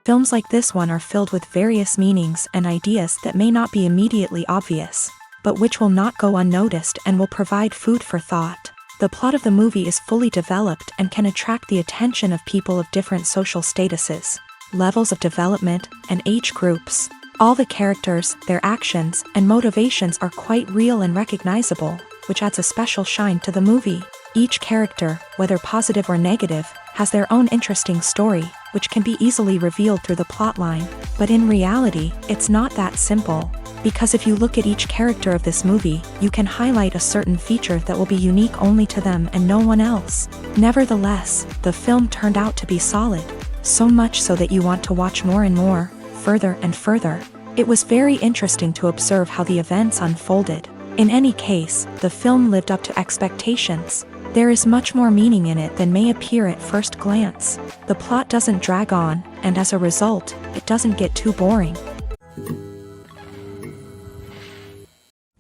Films like this one are filled with various meanings and ideas that may not be immediately obvious, but which will not go unnoticed and will provide food for thought. The plot of the movie is fully developed and can attract the attention of people of different social statuses, levels of development, and age groups. All the characters, their actions, and motivations are quite real and recognizable, which adds a special shine to the movie. Each character, whether positive or negative, has their own interesting story, which can be easily revealed through the plotline. But in reality, it's not that simple. Because if you look at each character of this movie, you can highlight a certain feature that will be unique only to them and no one else. Nevertheless, the film turned out to be solid. So much so that you want to watch more and more, further and further. It was very interesting to observe how the events unfolded. In any case, the film lived up to expectations. There is much more meaning in it than may appear at first glance. The plot doesn't drag on, and as a result, it doesn't get too boring.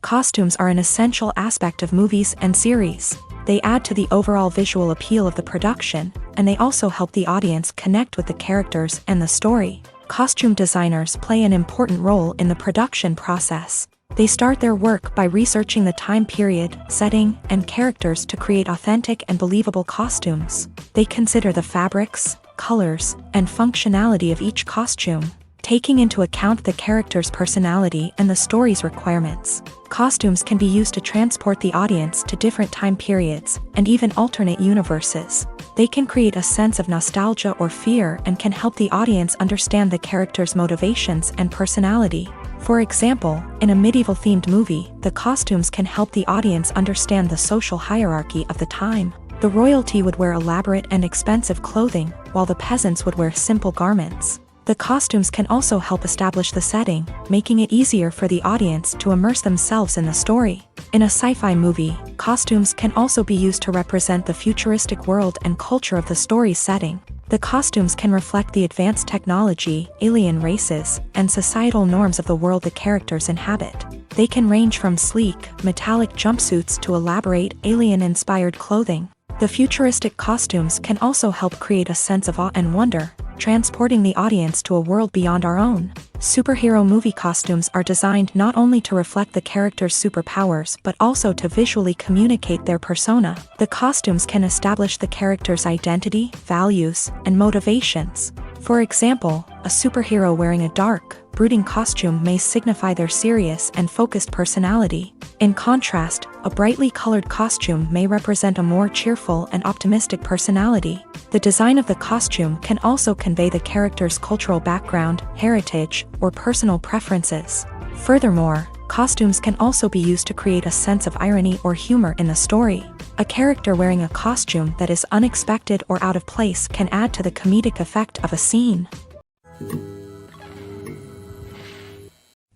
Costumes are an essential aspect of movies and series. They add to the overall visual appeal of the production, and they also help the audience connect with the characters and the story. Costume designers play an important role in the production process. They start their work by researching the time period, setting, and characters to create authentic and believable costumes. They consider the fabrics, colors, and functionality of each costume, taking into account the character's personality and the story's requirements. Costumes can be used to transport the audience to different time periods, and even alternate universes. They can create a sense of nostalgia or fear and can help the audience understand the character's motivations and personality. For example, in a medieval-themed movie, the costumes can help the audience understand the social hierarchy of the time. The royalty would wear elaborate and expensive clothing, while the peasants would wear simple garments. The costumes can also help establish the setting, making it easier for the audience to immerse themselves in the story. In a sci-fi movie, costumes can also be used to represent the futuristic world and culture of the story's setting. The costumes can reflect the advanced technology, alien races, and societal norms of the world the characters inhabit. They can range from sleek, metallic jumpsuits to elaborate, alien-inspired clothing. The futuristic costumes can also help create a sense of awe and wonder, transporting the audience to a world beyond our own. Superhero movie costumes are designed not only to reflect the character's superpowers but also to visually communicate their persona. The costumes can establish the character's identity, values, and motivations. For example, a superhero wearing a dark, brooding costume may signify their serious and focused personality. In contrast, a brightly colored costume may represent a more cheerful and optimistic personality. The design of the costume can also convey the character's cultural background, heritage, or personal preferences. Furthermore, costumes can also be used to create a sense of irony or humor in the story. A character wearing a costume that is unexpected or out of place can add to the comedic effect of a scene.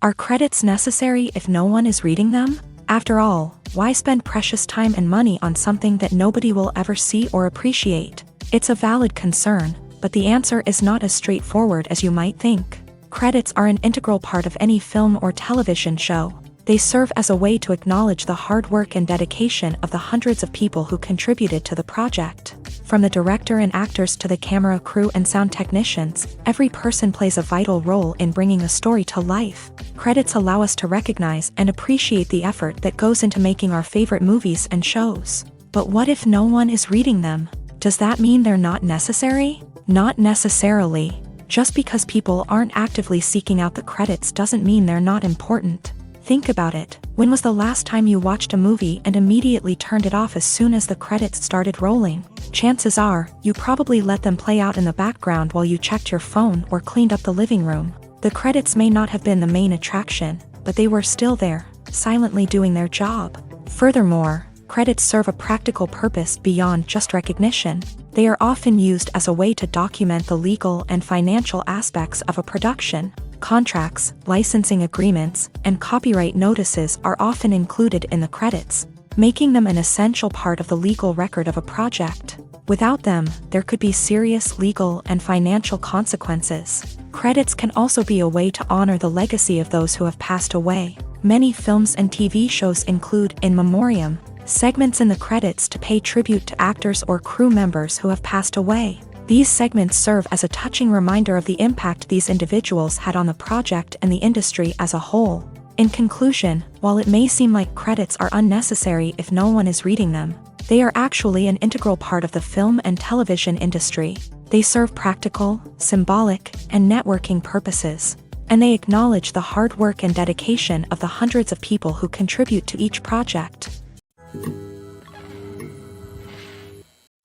Are credits necessary if no one is reading them? After all, why spend precious time and money on something that nobody will ever see or appreciate? It's a valid concern, but the answer is not as straightforward as you might think. Credits are an integral part of any film or television show. They serve as a way to acknowledge the hard work and dedication of the hundreds of people who contributed to the project. From the director and actors to the camera crew and sound technicians, every person plays a vital role in bringing a story to life. Credits allow us to recognize and appreciate the effort that goes into making our favorite movies and shows. But what if no one is reading them? Does that mean they're not necessary? Not necessarily. Just because people aren't actively seeking out the credits doesn't mean they're not important. Think about it. When was the last time you watched a movie and immediately turned it off as soon as the credits started rolling? Chances are, you probably let them play out in the background while you checked your phone or cleaned up the living room. The credits may not have been the main attraction, but they were still there, silently doing their job. Furthermore, credits serve a practical purpose beyond just recognition. They are often used as a way to document the legal and financial aspects of a production. Contracts, licensing agreements, and copyright notices are often included in the credits, making them an essential part of the legal record of a project. Without them, there could be serious legal and financial consequences. Credits can also be a way to honor the legacy of those who have passed away. Many films and TV shows include in memoriam segments in the credits to pay tribute to actors or crew members who have passed away. These segments serve as a touching reminder of the impact these individuals had on the project and the industry as a whole. In conclusion, while it may seem like credits are unnecessary if no one is reading them, they are actually an integral part of the film and television industry. They serve practical, symbolic, and networking purposes, and they acknowledge the hard work and dedication of the hundreds of people who contribute to each project.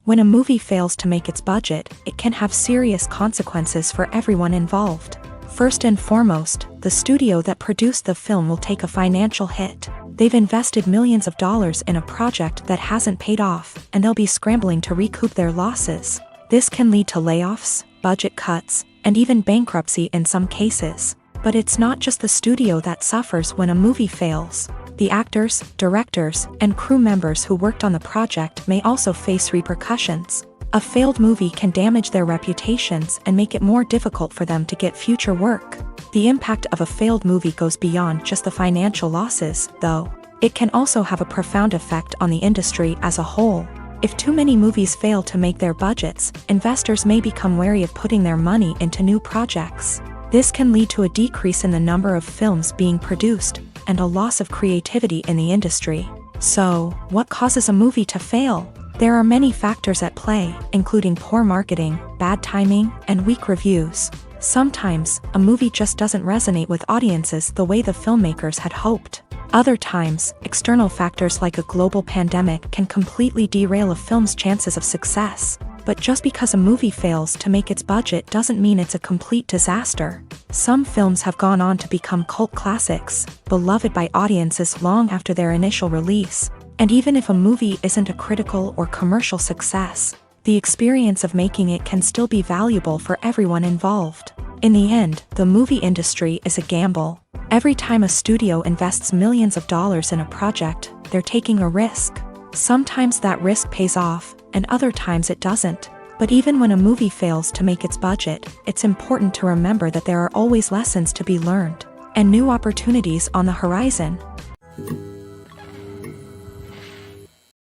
When a movie fails to make its budget, it can have serious consequences for everyone involved. First and foremost, the studio that produced the film will take a financial hit. They've invested millions of dollars in a project that hasn't paid off, and they'll be scrambling to recoup their losses. This can lead to layoffs, budget cuts, and even bankruptcy in some cases. But it's not just the studio that suffers when a movie fails. The actors, directors, and crew members who worked on the project may also face repercussions. A failed movie can damage their reputations and make it more difficult for them to get future work. The impact of a failed movie goes beyond just the financial losses, though. It can also have a profound effect on the industry as a whole. If too many movies fail to make their budgets, investors may become wary of putting their money into new projects. This can lead to a decrease in the number of films being produced, and a loss of creativity in the industry. So, what causes a movie to fail? There are many factors at play, including poor marketing, bad timing, and weak reviews. Sometimes, a movie just doesn't resonate with audiences the way the filmmakers had hoped. Other times, external factors like a global pandemic can completely derail a film's chances of success. But just because a movie fails to make its budget doesn't mean it's a complete disaster. Some films have gone on to become cult classics, beloved by audiences long after their initial release. And even if a movie isn't a critical or commercial success, the experience of making it can still be valuable for everyone involved. In the end, the movie industry is a gamble. Every time a studio invests millions of dollars in a project, they're taking a risk. Sometimes that risk pays off, and other times it doesn't. But even when a movie fails to make its budget, it's important to remember that there are always lessons to be learned, and new opportunities on the horizon.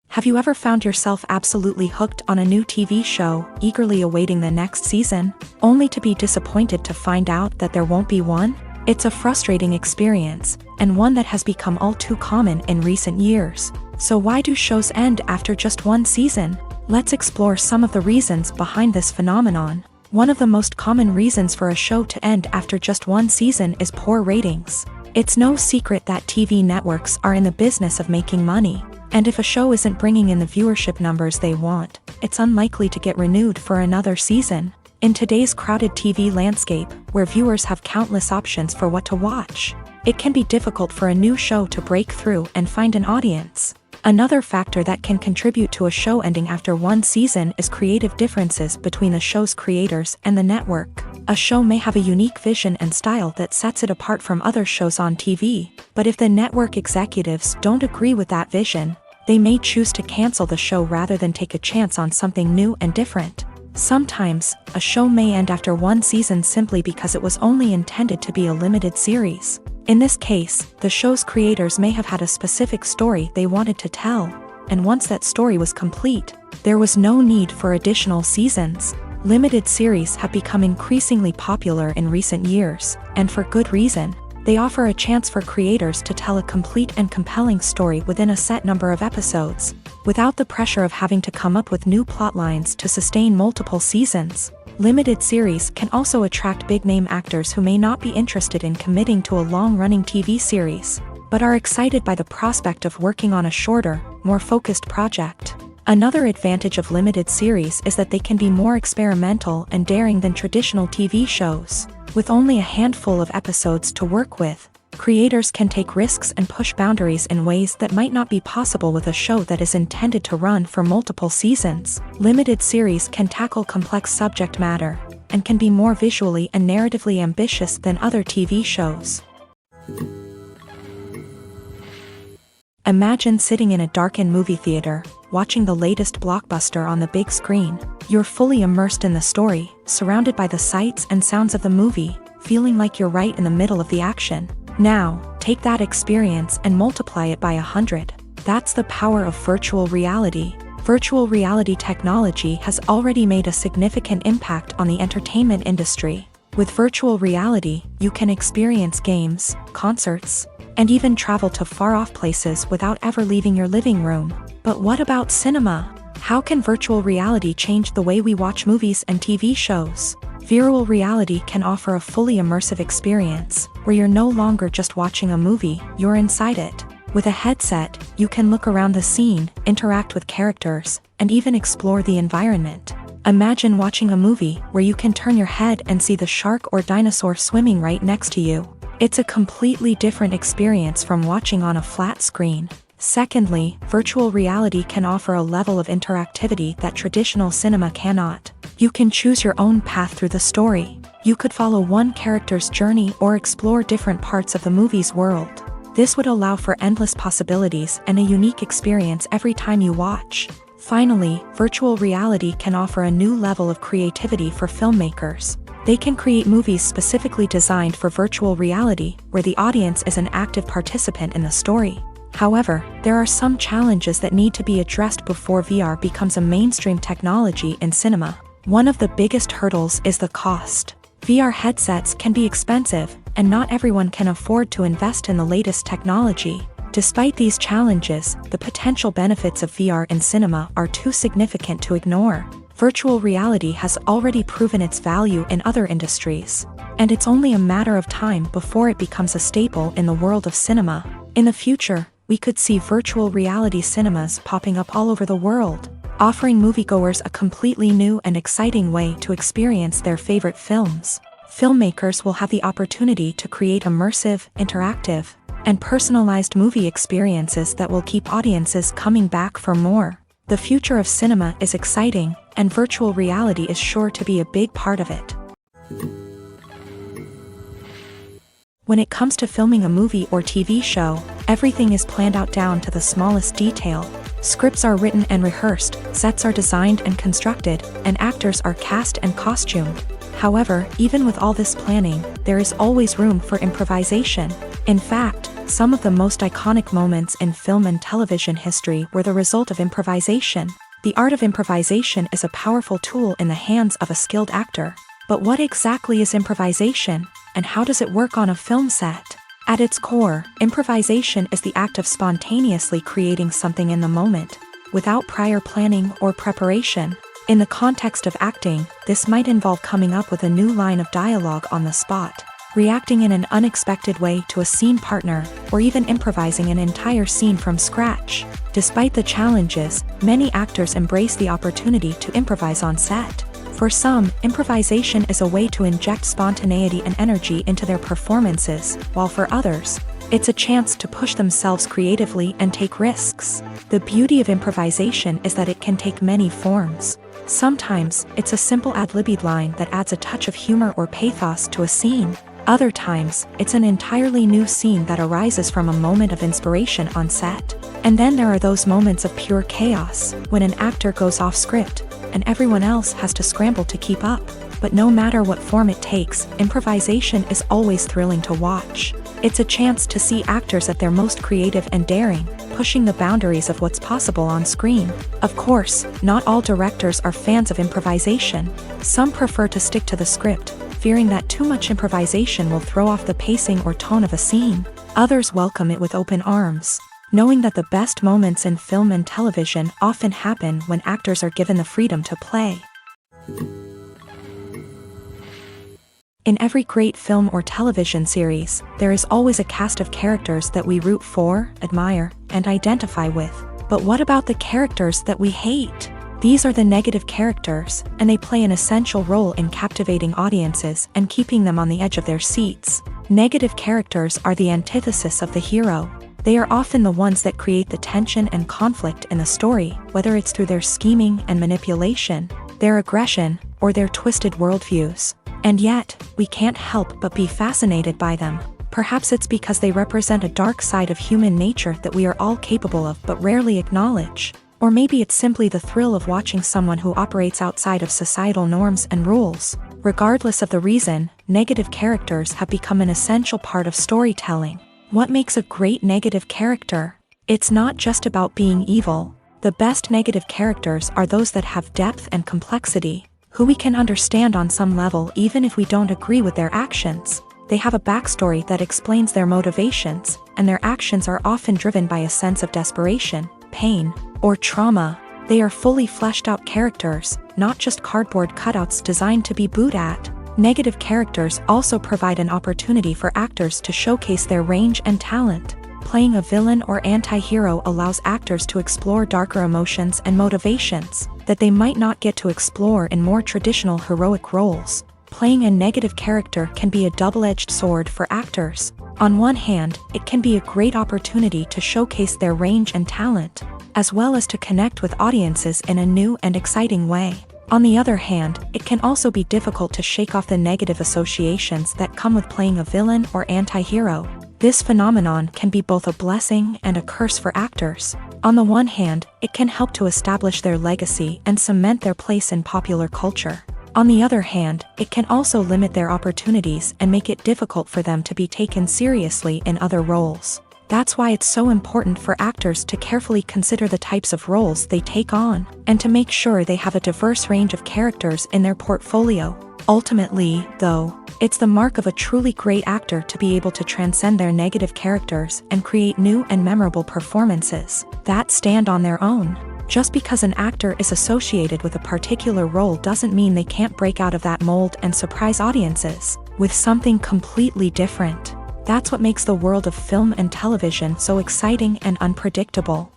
Have you ever found yourself absolutely hooked on a new TV show, eagerly awaiting the next season, only to be disappointed to find out that there won't be one? It's a frustrating experience, and one that has become all too common in recent years. So why do shows end after just one season? Let's explore some of the reasons behind this phenomenon. One of the most common reasons for a show to end after just one season is poor ratings. It's no secret that TV networks are in the business of making money. And if a show isn't bringing in the viewership numbers they want, it's unlikely to get renewed for another season. In today's crowded TV landscape, where viewers have countless options for what to watch, it can be difficult for a new show to break through and find an audience. Another factor that can contribute to a show ending after one season is creative differences between the show's creators and the network. A show may have a unique vision and style that sets it apart from other shows on TV, but if the network executives don't agree with that vision, they may choose to cancel the show rather than take a chance on something new and different. Sometimes, a show may end after one season simply because it was only intended to be a limited series. In this case, the show's creators may have had a specific story they wanted to tell, and once that story was complete, there was no need for additional seasons. Limited series have become increasingly popular in recent years, and for good reason. They offer a chance for creators to tell a complete and compelling story within a set number of episodes, without the pressure of having to come up with new plot lines to sustain multiple seasons. Limited series can also attract big-name actors who may not be interested in committing to a long-running TV series, but are excited by the prospect of working on a shorter, more focused project. Another advantage of limited series is that they can be more experimental and daring than traditional TV shows. With only a handful of episodes to work with, creators can take risks and push boundaries in ways that might not be possible with a show that is intended to run for multiple seasons. Limited series can tackle complex subject matter, and can be more visually and narratively ambitious than other TV shows. Imagine sitting in a darkened movie theater, watching the latest blockbuster on the big screen. You're fully immersed in the story, surrounded by the sights and sounds of the movie, feeling like you're right in the middle of the action. Now, take that experience and multiply it by 100. That's the power of virtual reality. Virtual reality technology has already made a significant impact on the entertainment industry. With virtual reality, you can experience games, concerts, and even travel to far-off places without ever leaving your living room. But what about cinema? How can virtual reality change the way we watch movies and TV shows? Virtual reality can offer a fully immersive experience, where you're no longer just watching a movie, you're inside it. With a headset, you can look around the scene, interact with characters, and even explore the environment. Imagine watching a movie where you can turn your head and see the shark or dinosaur swimming right next to you. It's a completely different experience from watching on a flat screen. Secondly, virtual reality can offer a level of interactivity that traditional cinema cannot. You can choose your own path through the story. You could follow one character's journey or explore different parts of the movie's world. This would allow for endless possibilities and a unique experience every time you watch. Finally, virtual reality can offer a new level of creativity for filmmakers. They can create movies specifically designed for virtual reality, where the audience is an active participant in the story. However, there are some challenges that need to be addressed before VR becomes a mainstream technology in cinema. One of the biggest hurdles is the cost. VR headsets can be expensive, and not everyone can afford to invest in the latest technology. Despite these challenges, the potential benefits of VR in cinema are too significant to ignore. Virtual reality has already proven its value in other industries, and it's only a matter of time before it becomes a staple in the world of cinema. In the future, we could see virtual reality cinemas popping up all over the world, offering moviegoers a completely new and exciting way to experience their favorite films. Filmmakers will have the opportunity to create immersive, interactive, and personalized movie experiences that will keep audiences coming back for more. The future of cinema is exciting, and virtual reality is sure to be a big part of it. When it comes to filming a movie or TV show, everything is planned out down to the smallest detail. Scripts are written and rehearsed, sets are designed and constructed, and actors are cast and costumed. However, even with all this planning, there is always room for improvisation. In fact, some of the most iconic moments in film and television history were the result of improvisation. The art of improvisation is a powerful tool in the hands of a skilled actor. But what exactly is improvisation, and how does it work on a film set? At its core, improvisation is the act of spontaneously creating something in the moment, without prior planning or preparation. In the context of acting, this might involve coming up with a new line of dialogue on the spot, reacting in an unexpected way to a scene partner, or even improvising an entire scene from scratch. Despite the challenges, many actors embrace the opportunity to improvise on set. For some, improvisation is a way to inject spontaneity and energy into their performances, while for others, it's a chance to push themselves creatively and take risks. The beauty of improvisation is that it can take many forms. Sometimes, it's a simple ad-libbed line that adds a touch of humor or pathos to a scene. Other times, it's an entirely new scene that arises from a moment of inspiration on set. And then there are those moments of pure chaos, when an actor goes off script, and everyone else has to scramble to keep up. But no matter what form it takes, improvisation is always thrilling to watch. It's a chance to see actors at their most creative and daring, pushing the boundaries of what's possible on screen. Of course, not all directors are fans of improvisation. Some prefer to stick to the script, fearing that too much improvisation will throw off the pacing or tone of a scene. Others welcome it with open arms, knowing that the best moments in film and television often happen when actors are given the freedom to play. In every great film or television series, there is always a cast of characters that we root for, admire, and identify with. But what about the characters that we hate? These are the negative characters, and they play an essential role in captivating audiences and keeping them on the edge of their seats. Negative characters are the antithesis of the hero. They are often the ones that create the tension and conflict in the story, whether it's through their scheming and manipulation, their aggression, or their twisted worldviews. And yet, we can't help but be fascinated by them. Perhaps it's because they represent a dark side of human nature that we are all capable of but rarely acknowledge. Or maybe it's simply the thrill of watching someone who operates outside of societal norms and rules. Regardless of the reason, negative characters have become an essential part of storytelling. What makes a great negative character? It's not just about being evil. The best negative characters are those that have depth and complexity, who we can understand on some level even if we don't agree with their actions. They have a backstory that explains their motivations, and their actions are often driven by a sense of desperation, pain, or trauma. They are fully fleshed out characters, not just cardboard cutouts designed to be booed at. Negative characters also provide an opportunity for actors to showcase their range and talent. Playing a villain or anti-hero allows actors to explore darker emotions and motivations that they might not get to explore in more traditional heroic roles. Playing a negative character can be a double-edged sword for actors. On one hand, it can be a great opportunity to showcase their range and talent, as well as to connect with audiences in a new and exciting way. On the other hand, it can also be difficult to shake off the negative associations that come with playing a villain or anti-hero. This phenomenon can be both a blessing and a curse for actors. On the one hand, it can help to establish their legacy and cement their place in popular culture. On the other hand, it can also limit their opportunities and make it difficult for them to be taken seriously in other roles. That's why it's so important for actors to carefully consider the types of roles they take on, and to make sure they have a diverse range of characters in their portfolio. Ultimately, though, it's the mark of a truly great actor to be able to transcend their negative characters and create new and memorable performances that stand on their own. Just because an actor is associated with a particular role doesn't mean they can't break out of that mold and surprise audiences with something completely different. That's what makes the world of film and television so exciting and unpredictable.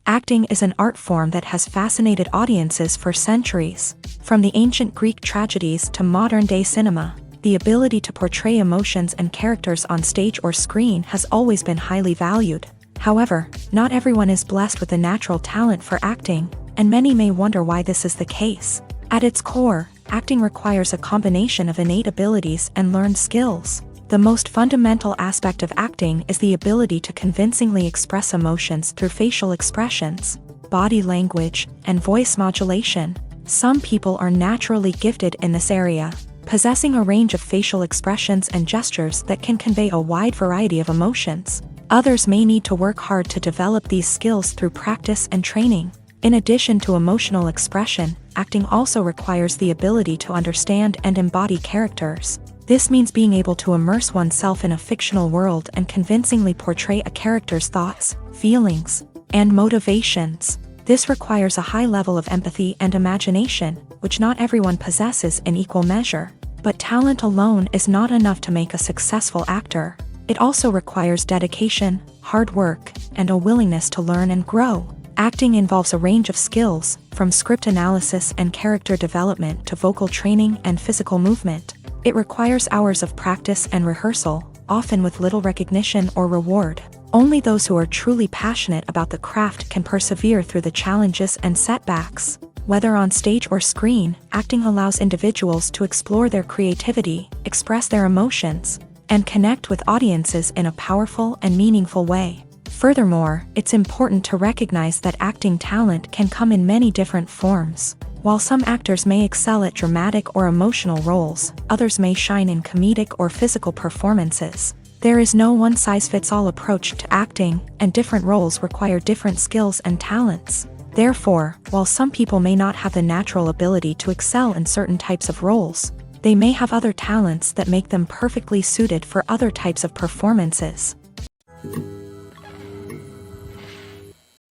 Acting is an art form that has fascinated audiences for centuries. From the ancient Greek tragedies to modern-day cinema, the ability to portray emotions and characters on stage or screen has always been highly valued. However, not everyone is blessed with a natural talent for acting, and many may wonder why this is the case. At its core, acting requires a combination of innate abilities and learned skills. The most fundamental aspect of acting is the ability to convincingly express emotions through facial expressions, body language, and voice modulation. Some people are naturally gifted in this area, possessing a range of facial expressions and gestures that can convey a wide variety of emotions. Others may need to work hard to develop these skills through practice and training. In addition to emotional expression, acting also requires the ability to understand and embody characters. This means being able to immerse oneself in a fictional world and convincingly portray a character's thoughts, feelings, and motivations. This requires a high level of empathy and imagination, which not everyone possesses in equal measure. But talent alone is not enough to make a successful actor. It also requires dedication, hard work, and a willingness to learn and grow. Acting involves a range of skills, from script analysis and character development to vocal training and physical movement. It requires hours of practice and rehearsal, often with little recognition or reward. Only those who are truly passionate about the craft can persevere through the challenges and setbacks. Whether on stage or screen, acting allows individuals to explore their creativity, express their emotions, and connect with audiences in a powerful and meaningful way. Furthermore, it's important to recognize that acting talent can come in many different forms. While some actors may excel at dramatic or emotional roles, others may shine in comedic or physical performances. There is no one-size-fits-all approach to acting, and different roles require different skills and talents. Therefore, while some people may not have the natural ability to excel in certain types of roles, they may have other talents that make them perfectly suited for other types of performances.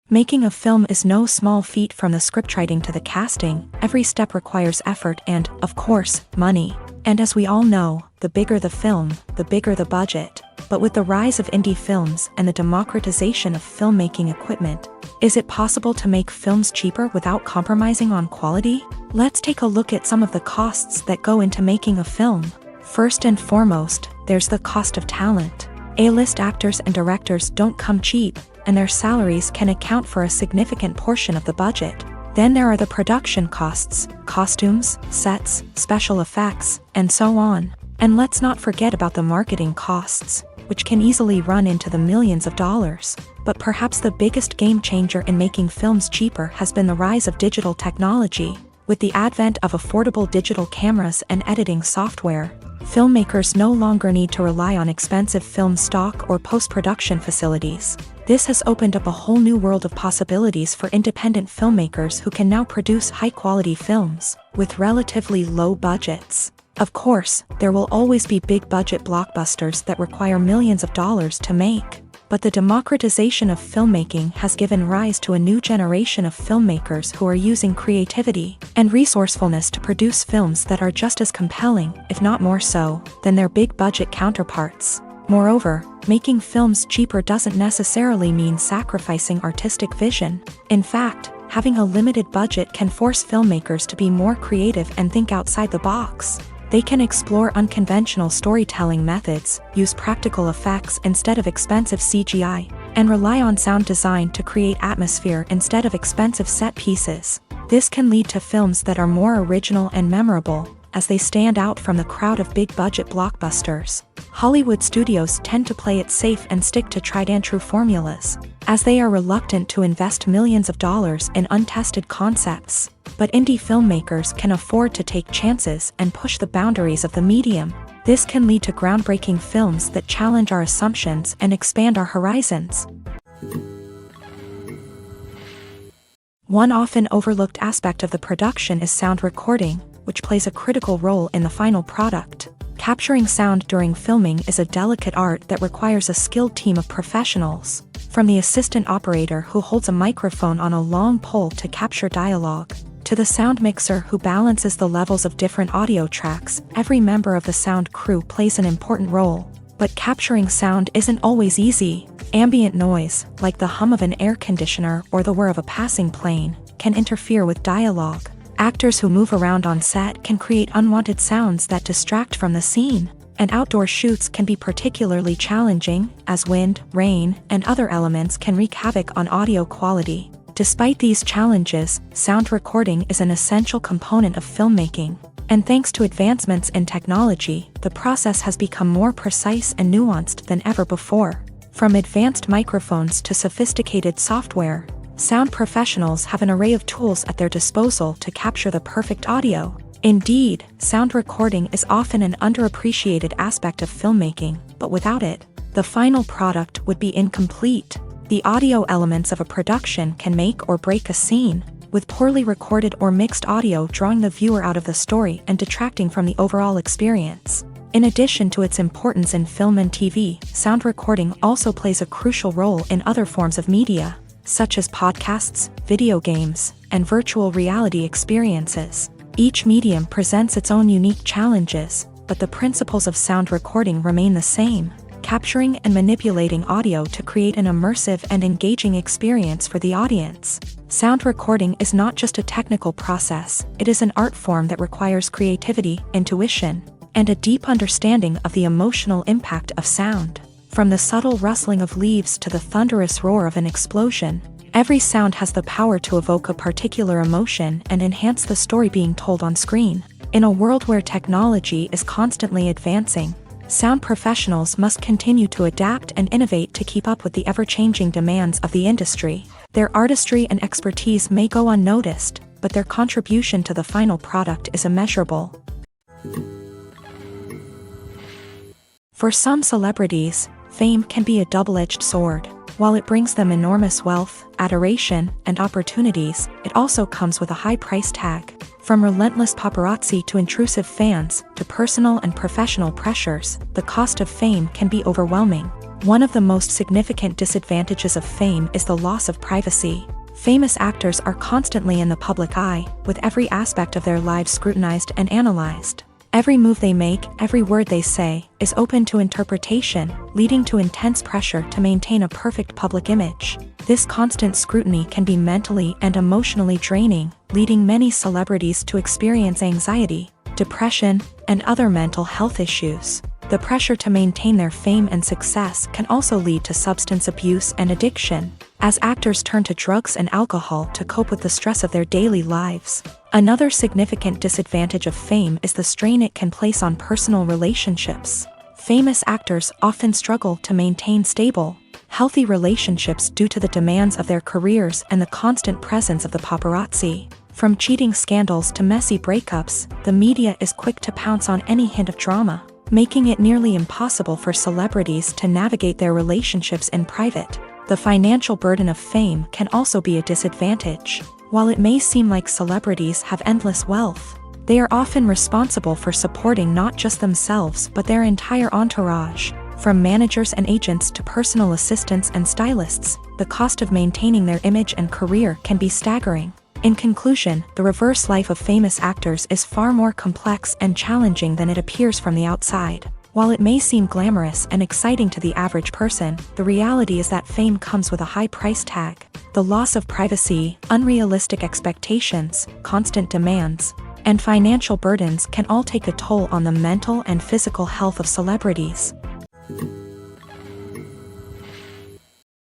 Making a film is no small feat. From the scriptwriting to the casting, every step requires effort and, of course, money. And as we all know, the bigger the film, the bigger the budget. But with the rise of indie films and the democratization of filmmaking equipment, is it possible to make films cheaper without compromising on quality? Let's take a look at some of the costs that go into making a film. First and foremost, there's the cost of talent. A-list actors and directors don't come cheap, and their salaries can account for a significant portion of the budget. Then there are the production costs, costumes, sets, special effects, and so on. And let's not forget about the marketing costs, which can easily run into the millions of dollars. But perhaps the biggest game changer in making films cheaper has been the rise of digital technology. With the advent of affordable digital cameras and editing software, filmmakers no longer need to rely on expensive film stock or post-production facilities. This has opened up a whole new world of possibilities for independent filmmakers who can now produce high-quality films with relatively low budgets. Of course, there will always be big-budget blockbusters that require millions of dollars to make, but the democratization of filmmaking has given rise to a new generation of filmmakers who are using creativity and resourcefulness to produce films that are just as compelling, if not more so, than their big-budget counterparts. Moreover, making films cheaper doesn't necessarily mean sacrificing artistic vision. In fact, having a limited budget can force filmmakers to be more creative and think outside the box. They can explore unconventional storytelling methods, use practical effects instead of expensive CGI, and rely on sound design to create atmosphere instead of expensive set pieces. This can lead to films that are more original and memorable, as they stand out from the crowd of big-budget blockbusters. Hollywood studios tend to play it safe and stick to tried-and-true formulas, as they are reluctant to invest millions of dollars in untested concepts. But indie filmmakers can afford to take chances and push the boundaries of the medium. This can lead to groundbreaking films that challenge our assumptions and expand our horizons. One often overlooked aspect of the production is sound recording, which plays a critical role in the final product. Capturing sound during filming is a delicate art that requires a skilled team of professionals, from the assistant operator who holds a microphone on a long pole to capture dialogue, to the sound mixer who balances the levels of different audio tracks. Every member of the sound crew plays an important role. But capturing sound isn't always easy. Ambient noise, like the hum of an air conditioner or the whir of a passing plane, can interfere with dialogue. Actors who move around on set can create unwanted sounds that distract from the scene, and outdoor shoots can be particularly challenging, as wind, rain, and other elements can wreak havoc on audio quality. Despite these challenges, sound recording is an essential component of filmmaking, and thanks to advancements in technology, the process has become more precise and nuanced than ever before. From advanced microphones to sophisticated software, sound professionals have an array of tools at their disposal to capture the perfect audio. Indeed, sound recording is often an underappreciated aspect of filmmaking, but without it, the final product would be incomplete. The audio elements of a production can make or break a scene, with poorly recorded or mixed audio drawing the viewer out of the story and detracting from the overall experience. In addition to its importance in film and TV, sound recording also plays a crucial role in other forms of media, such as podcasts, video games, and virtual reality experiences. Each medium presents its own unique challenges, but the principles of sound recording remain the same: capturing and manipulating audio to create an immersive and engaging experience for the audience. Sound recording is not just a technical process, it is an art form that requires creativity, intuition, and a deep understanding of the emotional impact of sound. From the subtle rustling of leaves to the thunderous roar of an explosion, every sound has the power to evoke a particular emotion and enhance the story being told on screen. In a world where technology is constantly advancing, sound professionals must continue to adapt and innovate to keep up with the ever-changing demands of the industry. Their artistry and expertise may go unnoticed, but their contribution to the final product is immeasurable. For some celebrities, fame can be a double-edged sword. While it brings them enormous wealth, adoration, and opportunities, it also comes with a high price tag. From relentless paparazzi to intrusive fans, to personal and professional pressures, the cost of fame can be overwhelming. One of the most significant disadvantages of fame is the loss of privacy. Famous actors are constantly in the public eye, with every aspect of their lives scrutinized and analyzed. Every move they make, every word they say, is open to interpretation, leading to intense pressure to maintain a perfect public image. This constant scrutiny can be mentally and emotionally draining, leading many celebrities to experience anxiety, depression, and other mental health issues. The pressure to maintain their fame and success can also lead to substance abuse and addiction, as actors turn to drugs and alcohol to cope with the stress of their daily lives. Another significant disadvantage of fame is the strain it can place on personal relationships. Famous actors often struggle to maintain stable, healthy relationships due to the demands of their careers and the constant presence of the paparazzi. From cheating scandals to messy breakups, the media is quick to pounce on any hint of drama, making it nearly impossible for celebrities to navigate their relationships in private. The financial burden of fame can also be a disadvantage. While it may seem like celebrities have endless wealth, they are often responsible for supporting not just themselves but their entire entourage. From managers and agents to personal assistants and stylists, the cost of maintaining their image and career can be staggering. In conclusion, the reverse life of famous actors is far more complex and challenging than it appears from the outside. While it may seem glamorous and exciting to the average person, the reality is that fame comes with a high price tag. The loss of privacy, unrealistic expectations, constant demands, and financial burdens can all take a toll on the mental and physical health of celebrities.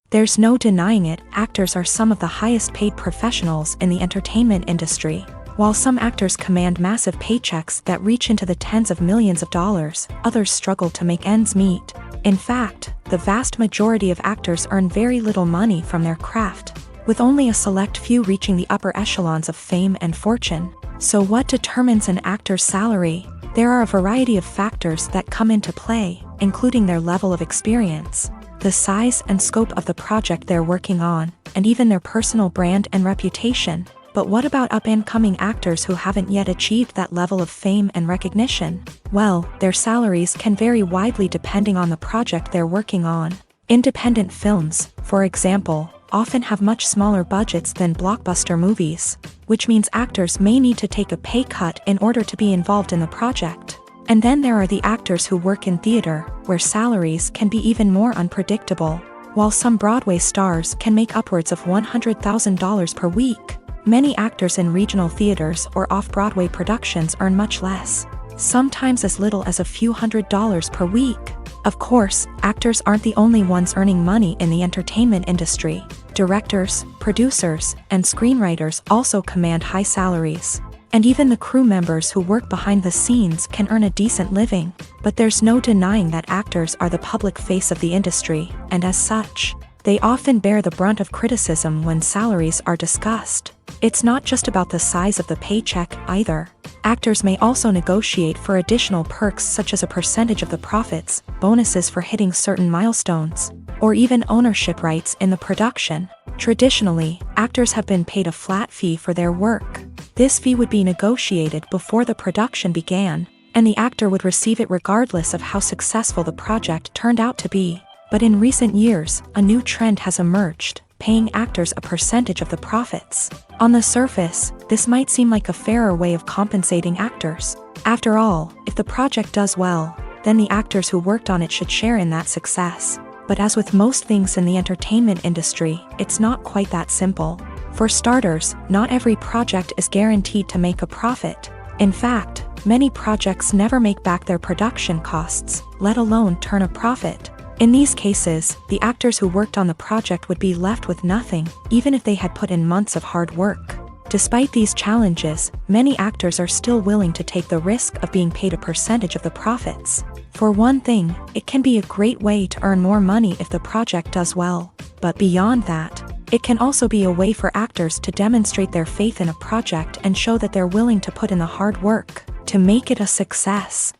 There's no denying it, actors are some of the highest paid professionals in the entertainment industry. While some actors command massive paychecks that reach into the tens of millions of dollars, others struggle to make ends meet. In fact, the vast majority of actors earn very little money from their craft, with only a select few reaching the upper echelons of fame and fortune. So what determines an actor's salary? There are a variety of factors that come into play, including their level of experience, the size and scope of the project they're working on, and even their personal brand and reputation. But what about up-and-coming actors who haven't yet achieved that level of fame and recognition? Well, their salaries can vary widely depending on the project they're working on. Independent films, for example, often have much smaller budgets than blockbuster movies, which means actors may need to take a pay cut in order to be involved in the project. And then there are the actors who work in theater, where salaries can be even more unpredictable. While some Broadway stars can make upwards of $100,000 per week, many actors in regional theaters or off-Broadway productions earn much less, sometimes as little as a few $100s per week. Of course, actors aren't the only ones earning money in the entertainment industry. Directors, producers, and screenwriters also command high salaries. And even the crew members who work behind the scenes can earn a decent living. But there's no denying that actors are the public face of the industry, and as such, they often bear the brunt of criticism when salaries are discussed. It's not just about the size of the paycheck, either. Actors may also negotiate for additional perks such as a percentage of the profits, bonuses for hitting certain milestones, or even ownership rights in the production. Traditionally, actors have been paid a flat fee for their work. This fee would be negotiated before the production began, and the actor would receive it regardless of how successful the project turned out to be. But in recent years, a new trend has emerged, paying actors a percentage of the profits. On the surface, this might seem like a fairer way of compensating actors. After all, if the project does well, then the actors who worked on it should share in that success. But as with most things in the entertainment industry, it's not quite that simple. For starters, not every project is guaranteed to make a profit. In fact, many projects never make back their production costs, let alone turn a profit. In these cases, the actors who worked on the project would be left with nothing, even if they had put in months of hard work. Despite these challenges, many actors are still willing to take the risk of being paid a percentage of the profits. For one thing, it can be a great way to earn more money if the project does well. But beyond that, it can also be a way for actors to demonstrate their faith in a project and show that they're willing to put in the hard work to make it a success.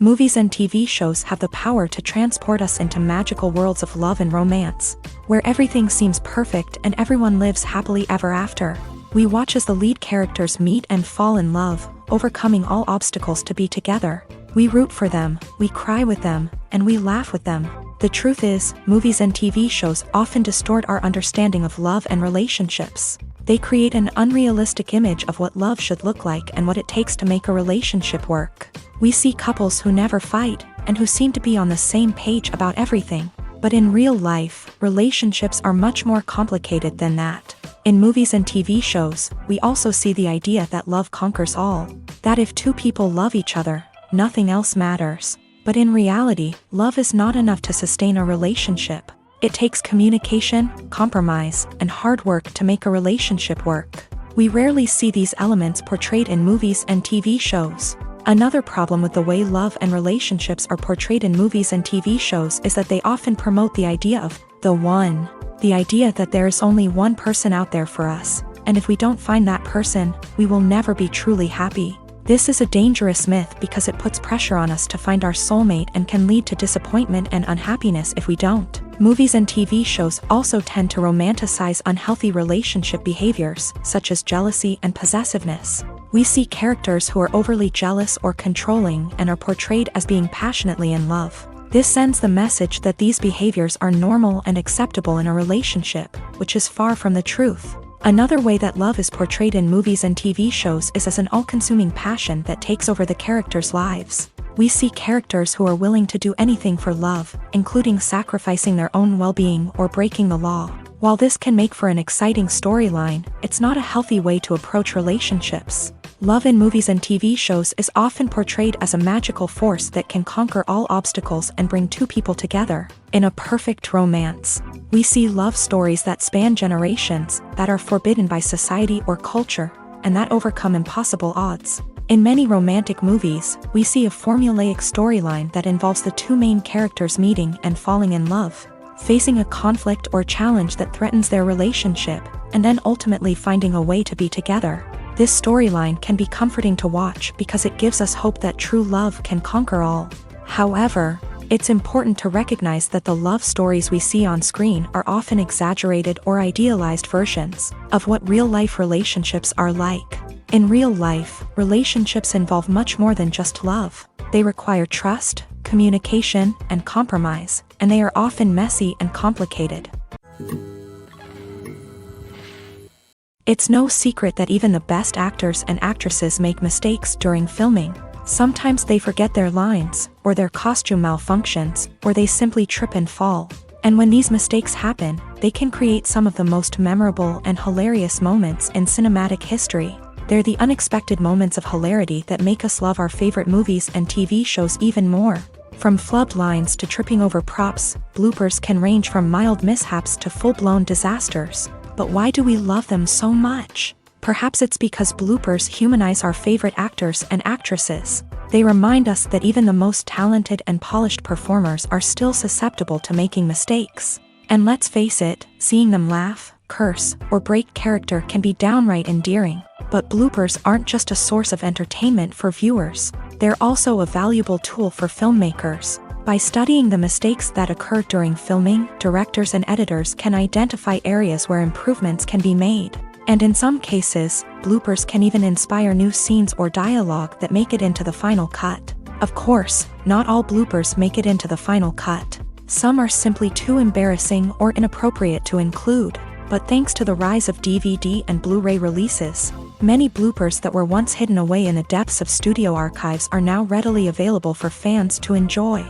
Movies and TV shows have the power to transport us into magical worlds of love and romance, where everything seems perfect and everyone lives happily ever after. We watch as the lead characters meet and fall in love, overcoming all obstacles to be together. We root for them, we cry with them, and we laugh with them. The truth is, movies and TV shows often distort our understanding of love and relationships. They create an unrealistic image of what love should look like and what it takes to make a relationship work. We see couples who never fight, and who seem to be on the same page about everything. But in real life, relationships are much more complicated than that. In movies and TV shows, we also see the idea that love conquers all. That if two people love each other, nothing else matters. But in reality, love is not enough to sustain a relationship. It takes communication, compromise, and hard work to make a relationship work. We rarely see these elements portrayed in movies and TV shows. Another problem with the way love and relationships are portrayed in movies and TV shows is that they often promote the idea of the one. The idea that there is only one person out there for us, and if we don't find that person, we will never be truly happy. This is a dangerous myth because it puts pressure on us to find our soulmate and can lead to disappointment and unhappiness if we don't. Movies and TV shows also tend to romanticize unhealthy relationship behaviors, such as jealousy and possessiveness. We see characters who are overly jealous or controlling and are portrayed as being passionately in love. This sends the message that these behaviors are normal and acceptable in a relationship, which is far from the truth. Another way that love is portrayed in movies and TV shows is as an all-consuming passion that takes over the characters' lives. We see characters who are willing to do anything for love, including sacrificing their own well-being or breaking the law. While this can make for an exciting storyline, it's not a healthy way to approach relationships. Love in movies and TV shows is often portrayed as a magical force that can conquer all obstacles and bring two people together. In a perfect romance, we see love stories that span generations, that are forbidden by society or culture, and that overcome impossible odds. In many romantic movies, we see a formulaic storyline that involves the two main characters meeting and falling in love, facing a conflict or challenge that threatens their relationship, and then ultimately finding a way to be together. This storyline can be comforting to watch because it gives us hope that true love can conquer all. However, it's important to recognize that the love stories we see on screen are often exaggerated or idealized versions of what real-life relationships are like. In real life, relationships involve much more than just love. They require trust, communication, and compromise, and they are often messy and complicated. It's no secret that even the best actors and actresses make mistakes during filming. Sometimes they forget their lines, or their costume malfunctions, or they simply trip and fall. And when these mistakes happen, they can create some of the most memorable and hilarious moments in cinematic history. They're the unexpected moments of hilarity that make us love our favorite movies and TV shows even more. From flubbed lines to tripping over props, bloopers can range from mild mishaps to full-blown disasters. But why do we love them so much? Perhaps it's because bloopers humanize our favorite actors and actresses. They remind us that even the most talented and polished performers are still susceptible to making mistakes. And let's face it, seeing them laugh, curse, or break character can be downright endearing. But bloopers aren't just a source of entertainment for viewers. They're also a valuable tool for filmmakers. By studying the mistakes that occur during filming, directors and editors can identify areas where improvements can be made. And in some cases, bloopers can even inspire new scenes or dialogue that make it into the final cut. Of course, not all bloopers make it into the final cut. Some are simply too embarrassing or inappropriate to include. But thanks to the rise of DVD and Blu-ray releases, many bloopers that were once hidden away in the depths of studio archives are now readily available for fans to enjoy.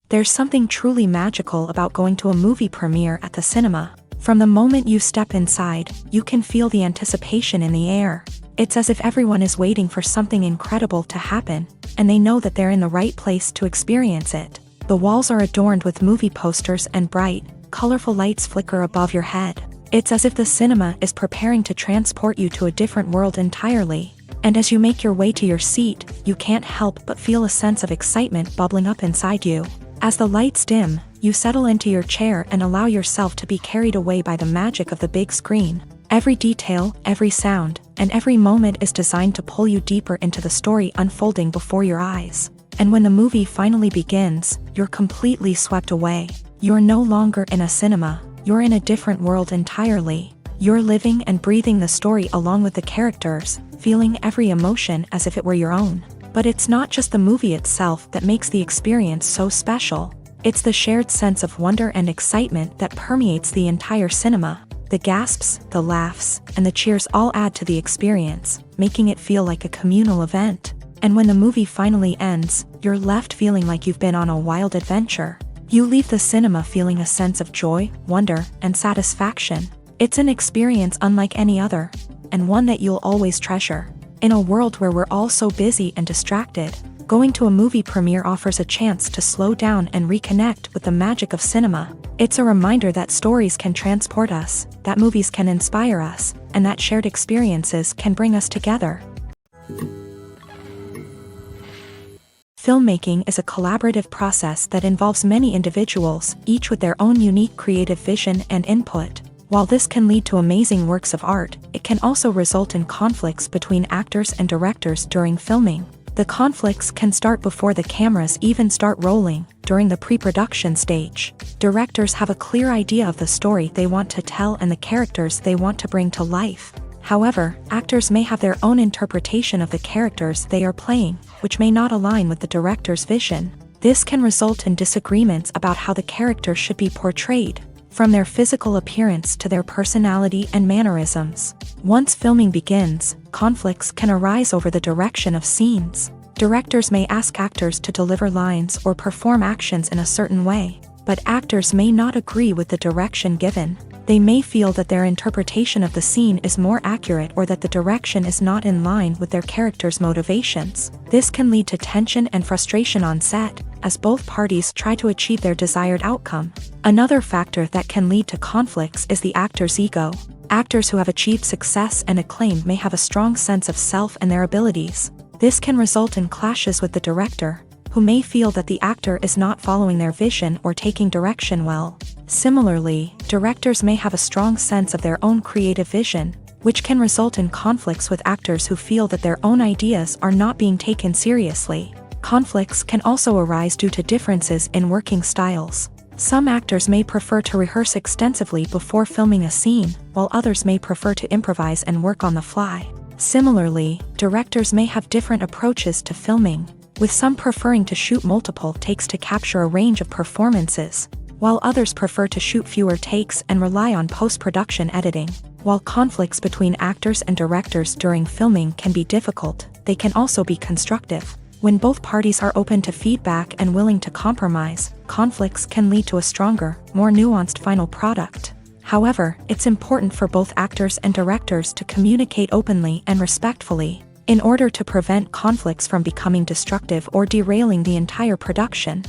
There's something truly magical about going to a movie premiere at the cinema. From the moment you step inside, you can feel the anticipation in the air. It's as if everyone is waiting for something incredible to happen, and they know that they're in the right place to experience it. The walls are adorned with movie posters and bright, colorful lights flicker above your head. It's as if the cinema is preparing to transport you to a different world entirely. And as you make your way to your seat, you can't help but feel a sense of excitement bubbling up inside you. As the lights dim, you settle into your chair and allow yourself to be carried away by the magic of the big screen. Every detail, every sound, and every moment is designed to pull you deeper into the story unfolding before your eyes. And when the movie finally begins, you're completely swept away. You're no longer in a cinema, you're in a different world entirely. You're living and breathing the story along with the characters, feeling every emotion as if it were your own. But it's not just the movie itself that makes the experience so special. It's the shared sense of wonder and excitement that permeates the entire cinema. The gasps, the laughs, and the cheers all add to the experience, making it feel like a communal event. And when the movie finally ends, you're left feeling like you've been on a wild adventure. You leave the cinema feeling a sense of joy, wonder, and satisfaction. It's an experience unlike any other, and one that you'll always treasure. In a world where we're all so busy and distracted, going to a movie premiere offers a chance to slow down and reconnect with the magic of cinema. It's a reminder that stories can transport us, that movies can inspire us, and that shared experiences can bring us together. Filmmaking is a collaborative process that involves many individuals, each with their own unique creative vision and input. While this can lead to amazing works of art, it can also result in conflicts between actors and directors during filming. The conflicts can start before the cameras even start rolling, during the pre-production stage. Directors have a clear idea of the story they want to tell and the characters they want to bring to life. However, actors may have their own interpretation of the characters they are playing, which may not align with the director's vision. This can result in disagreements about how the character should be portrayed, from their physical appearance to their personality and mannerisms. Once filming begins, conflicts can arise over the direction of scenes. Directors may ask actors to deliver lines or perform actions in a certain way, but actors may not agree with the direction given. They may feel that their interpretation of the scene is more accurate or that the direction is not in line with their character's motivations. This can lead to tension and frustration on set, as both parties try to achieve their desired outcome. Another factor that can lead to conflicts is the actor's ego. Actors who have achieved success and acclaim may have a strong sense of self and their abilities. This can result in clashes with the director, who may feel that the actor is not following their vision or taking direction well. Similarly, directors may have a strong sense of their own creative vision, which can result in conflicts with actors who feel that their own ideas are not being taken seriously. Conflicts can also arise due to differences in working styles. Some actors may prefer to rehearse extensively before filming a scene, while others may prefer to improvise and work on the fly. Similarly, directors may have different approaches to filming, with some preferring to shoot multiple takes to capture a range of performances, while others prefer to shoot fewer takes and rely on post-production editing. While conflicts between actors and directors during filming can be difficult, they can also be constructive. When both parties are open to feedback and willing to compromise, conflicts can lead to a stronger, more nuanced final product. However, it's important for both actors and directors to communicate openly and respectfully, in order to prevent conflicts from becoming destructive or derailing the entire production.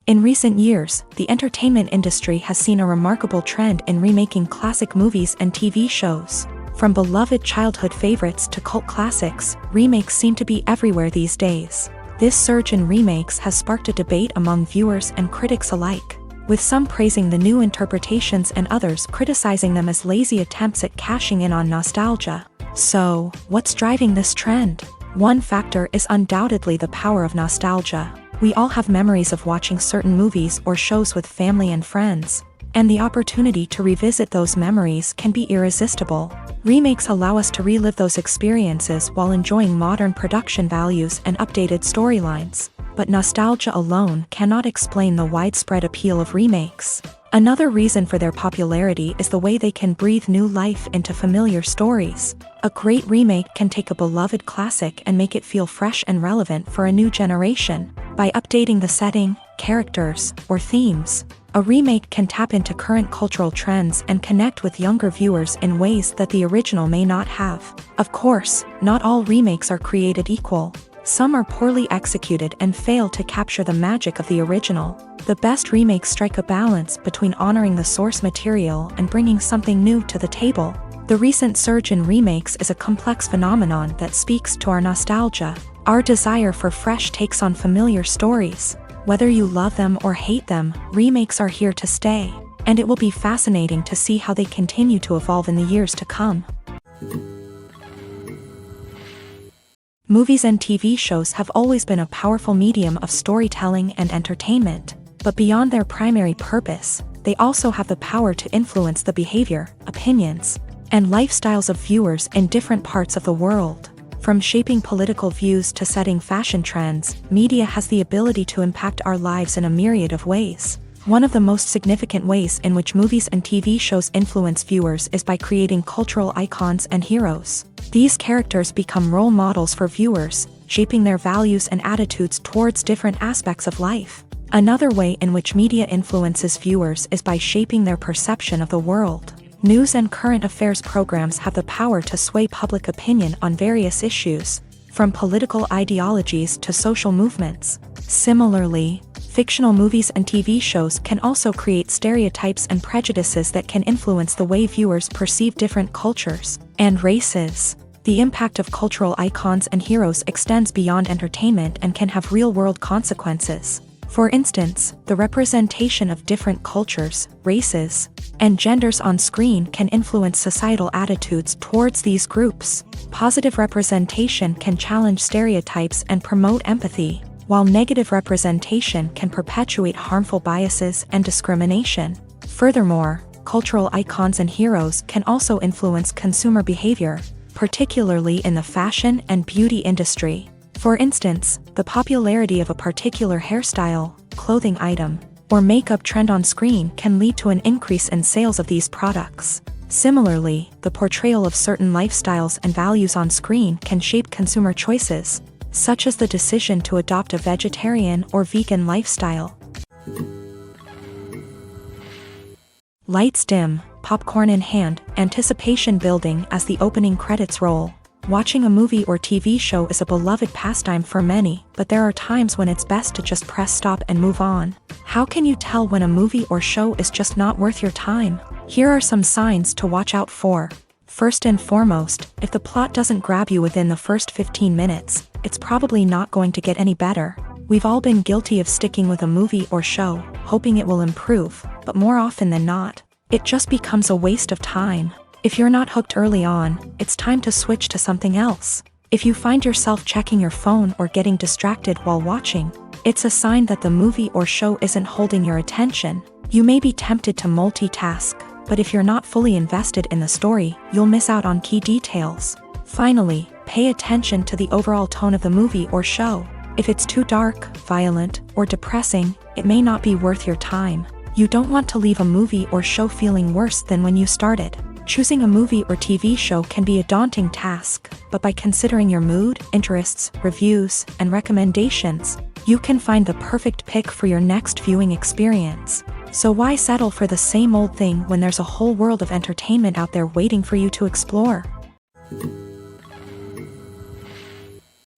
In recent years, the entertainment industry has seen a remarkable trend in remaking classic movies and TV shows. From beloved childhood favorites to cult classics, remakes seem to be everywhere these days. This surge in remakes has sparked a debate among viewers and critics alike, with some praising the new interpretations and others criticizing them as lazy attempts at cashing in on nostalgia. So, what's driving this trend? One factor is undoubtedly the power of nostalgia. We all have memories of watching certain movies or shows with family and friends, and the opportunity to revisit those memories can be irresistible. Remakes allow us to relive those experiences while enjoying modern production values and updated storylines, but nostalgia alone cannot explain the widespread appeal of remakes. Another reason for their popularity is the way they can breathe new life into familiar stories. A great remake can take a beloved classic and make it feel fresh and relevant for a new generation. By updating the setting, characters, or themes, a remake can tap into current cultural trends and connect with younger viewers in ways that the original may not have. Of course, not all remakes are created equal. Some are poorly executed and fail to capture the magic of the original. The best remakes strike a balance between honoring the source material and bringing something new to the table. The recent surge in remakes is a complex phenomenon that speaks to our nostalgia, our desire for fresh takes on familiar stories. Whether you love them or hate them, remakes are here to stay, and it will be fascinating to see how they continue to evolve in the years to come. Movies and TV shows have always been a powerful medium of storytelling and entertainment, but beyond their primary purpose, they also have the power to influence the behavior, opinions, and lifestyles of viewers in different parts of the world. From shaping political views to setting fashion trends, media has the ability to impact our lives in a myriad of ways. One of the most significant ways in which movies and TV shows influence viewers is by creating cultural icons and heroes. These characters become role models for viewers, shaping their values and attitudes towards different aspects of life. Another way in which media influences viewers is by shaping their perception of the world. News and current affairs programs have the power to sway public opinion on various issues, from political ideologies to social movements. Similarly, fictional movies and TV shows can also create stereotypes and prejudices that can influence the way viewers perceive different cultures and races. The impact of cultural icons and heroes extends beyond entertainment and can have real-world consequences. For instance, the representation of different cultures, races, and genders on screen can influence societal attitudes towards these groups. Positive representation can challenge stereotypes and promote empathy, while negative representation can perpetuate harmful biases and discrimination. Furthermore, cultural icons and heroes can also influence consumer behavior, particularly in the fashion and beauty industry. For instance, the popularity of a particular hairstyle, clothing item, or makeup trend on screen can lead to an increase in sales of these products. Similarly, the portrayal of certain lifestyles and values on screen can shape consumer choices, such as the decision to adopt a vegetarian or vegan lifestyle. Lights dim, popcorn in hand, anticipation building as the opening credits roll. Watching a movie or TV show is a beloved pastime for many, but there are times when it's best to just press stop and move on. How can you tell when a movie or show is just not worth your time? Here are some signs to watch out for. First and foremost, if the plot doesn't grab you within the first 15 minutes, it's probably not going to get any better. We've all been guilty of sticking with a movie or show, hoping it will improve, but more often than not, it just becomes a waste of time. If you're not hooked early on, it's time to switch to something else. If you find yourself checking your phone or getting distracted while watching, it's a sign that the movie or show isn't holding your attention. You may be tempted to multitask, but if you're not fully invested in the story, you'll miss out on key details. Finally, pay attention to the overall tone of the movie or show. If it's too dark, violent, or depressing, it may not be worth your time. You don't want to leave a movie or show feeling worse than when you started. Choosing a movie or TV show can be a daunting task, but by considering your mood, interests, reviews, and recommendations, you can find the perfect pick for your next viewing experience. So why settle for the same old thing when there's a whole world of entertainment out there waiting for you to explore?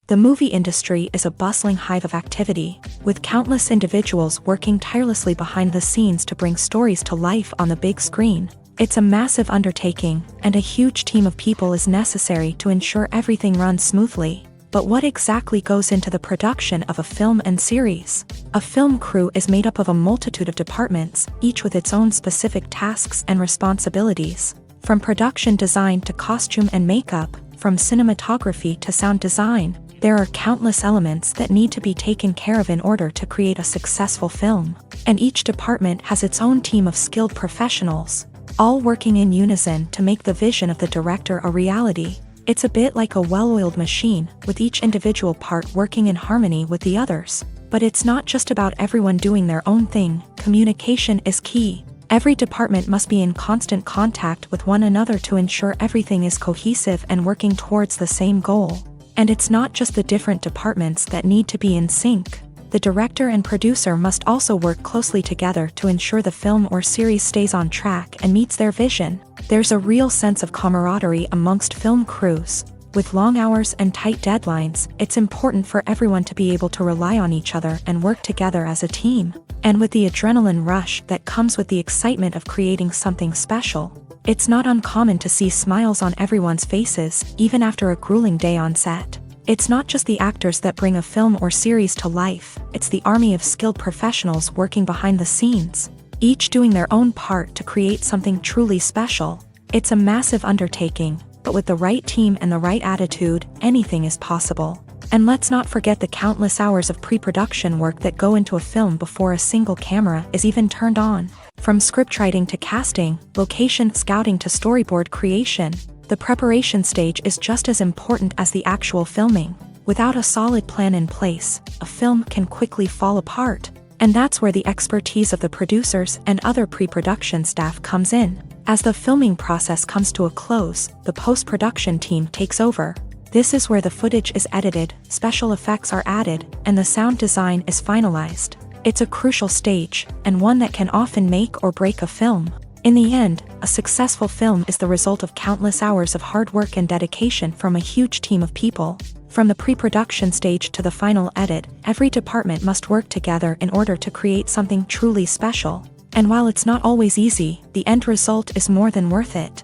The movie industry is a bustling hive of activity, with countless individuals working tirelessly behind the scenes to bring stories to life on the big screen. It's a massive undertaking, and a huge team of people is necessary to ensure everything runs smoothly. But what exactly goes into the production of a film and series? A film crew is made up of a multitude of departments, each with its own specific tasks and responsibilities. From production design to costume and makeup, from cinematography to sound design, there are countless elements that need to be taken care of in order to create a successful film. And each department has its own team of skilled professionals, all working in unison to make the vision of the director a reality. It's a bit like a well-oiled machine, with each individual part working in harmony with the others. But it's not just about everyone doing their own thing. Communication is key. Every department must be in constant contact with one another to ensure everything is cohesive and working towards the same goal. And it's not just the different departments that need to be in sync. The director and producer must also work closely together to ensure the film or series stays on track and meets their vision. There's a real sense of camaraderie amongst film crews. With long hours and tight deadlines, it's important for everyone to be able to rely on each other and work together as a team. And with the adrenaline rush that comes with the excitement of creating something special, it's not uncommon to see smiles on everyone's faces, even after a grueling day on set. It's not just the actors that bring a film or series to life, it's the army of skilled professionals working behind the scenes, each doing their own part to create something truly special. It's a massive undertaking, but with the right team and the right attitude, anything is possible. And let's not forget the countless hours of pre-production work that go into a film before a single camera is even turned on. From scriptwriting to casting, location scouting to storyboard creation, the preparation stage is just as important as the actual filming. Without a solid plan in place, a film can quickly fall apart. And that's where the expertise of the producers and other pre-production staff comes in. As the filming process comes to a close, the post-production team takes over. This is where the footage is edited, special effects are added, and the sound design is finalized. It's a crucial stage, and one that can often make or break a film. In the end, a successful film is the result of countless hours of hard work and dedication from a huge team of people. From the pre-production stage to the final edit, every department must work together in order to create something truly special. And while it's not always easy, the end result is more than worth it.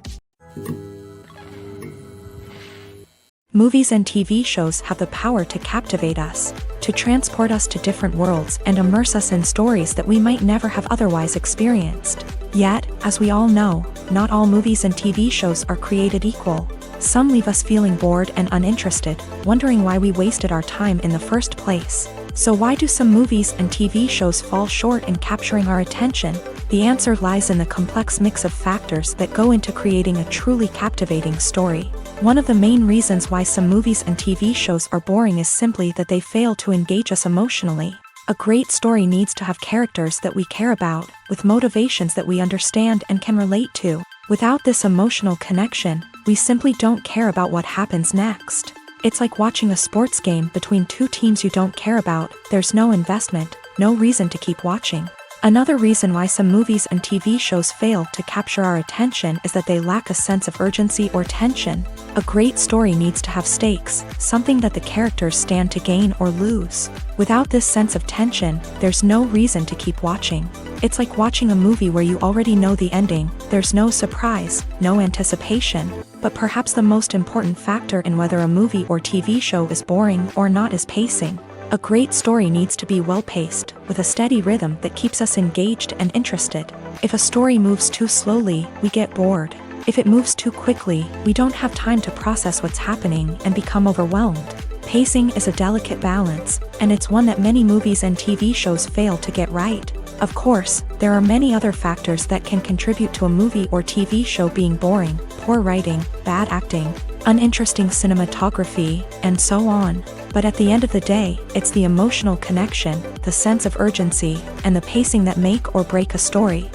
Movies and TV shows have the power to captivate us, to transport us to different worlds and immerse us in stories that we might never have otherwise experienced. Yet, as we all know, not all movies and TV shows are created equal. Some leave us feeling bored and uninterested, wondering why we wasted our time in the first place. So why do some movies and TV shows fall short in capturing our attention? The answer lies in the complex mix of factors that go into creating a truly captivating story. One of the main reasons why some movies and TV shows are boring is simply that they fail to engage us emotionally. A great story needs to have characters that we care about, with motivations that we understand and can relate to. Without this emotional connection, we simply don't care about what happens next. It's like watching a sports game between two teams you don't care about. There's no investment, no reason to keep watching. Another reason why some movies and TV shows fail to capture our attention is that they lack a sense of urgency or tension. A great story needs to have stakes, something that the characters stand to gain or lose. Without this sense of tension, there's no reason to keep watching. It's like watching a movie where you already know the ending. There's no surprise, no anticipation. But perhaps the most important factor in whether a movie or TV show is boring or not is pacing. A great story needs to be well-paced, with a steady rhythm that keeps us engaged and interested. If a story moves too slowly, we get bored. If it moves too quickly, we don't have time to process what's happening and become overwhelmed. Pacing is a delicate balance, and it's one that many movies and TV shows fail to get right. Of course, there are many other factors that can contribute to a movie or TV show being boring: poor writing, bad acting, uninteresting cinematography, and so on. But at the end of the day, it's the emotional connection, the sense of urgency, and the pacing that make or break a story.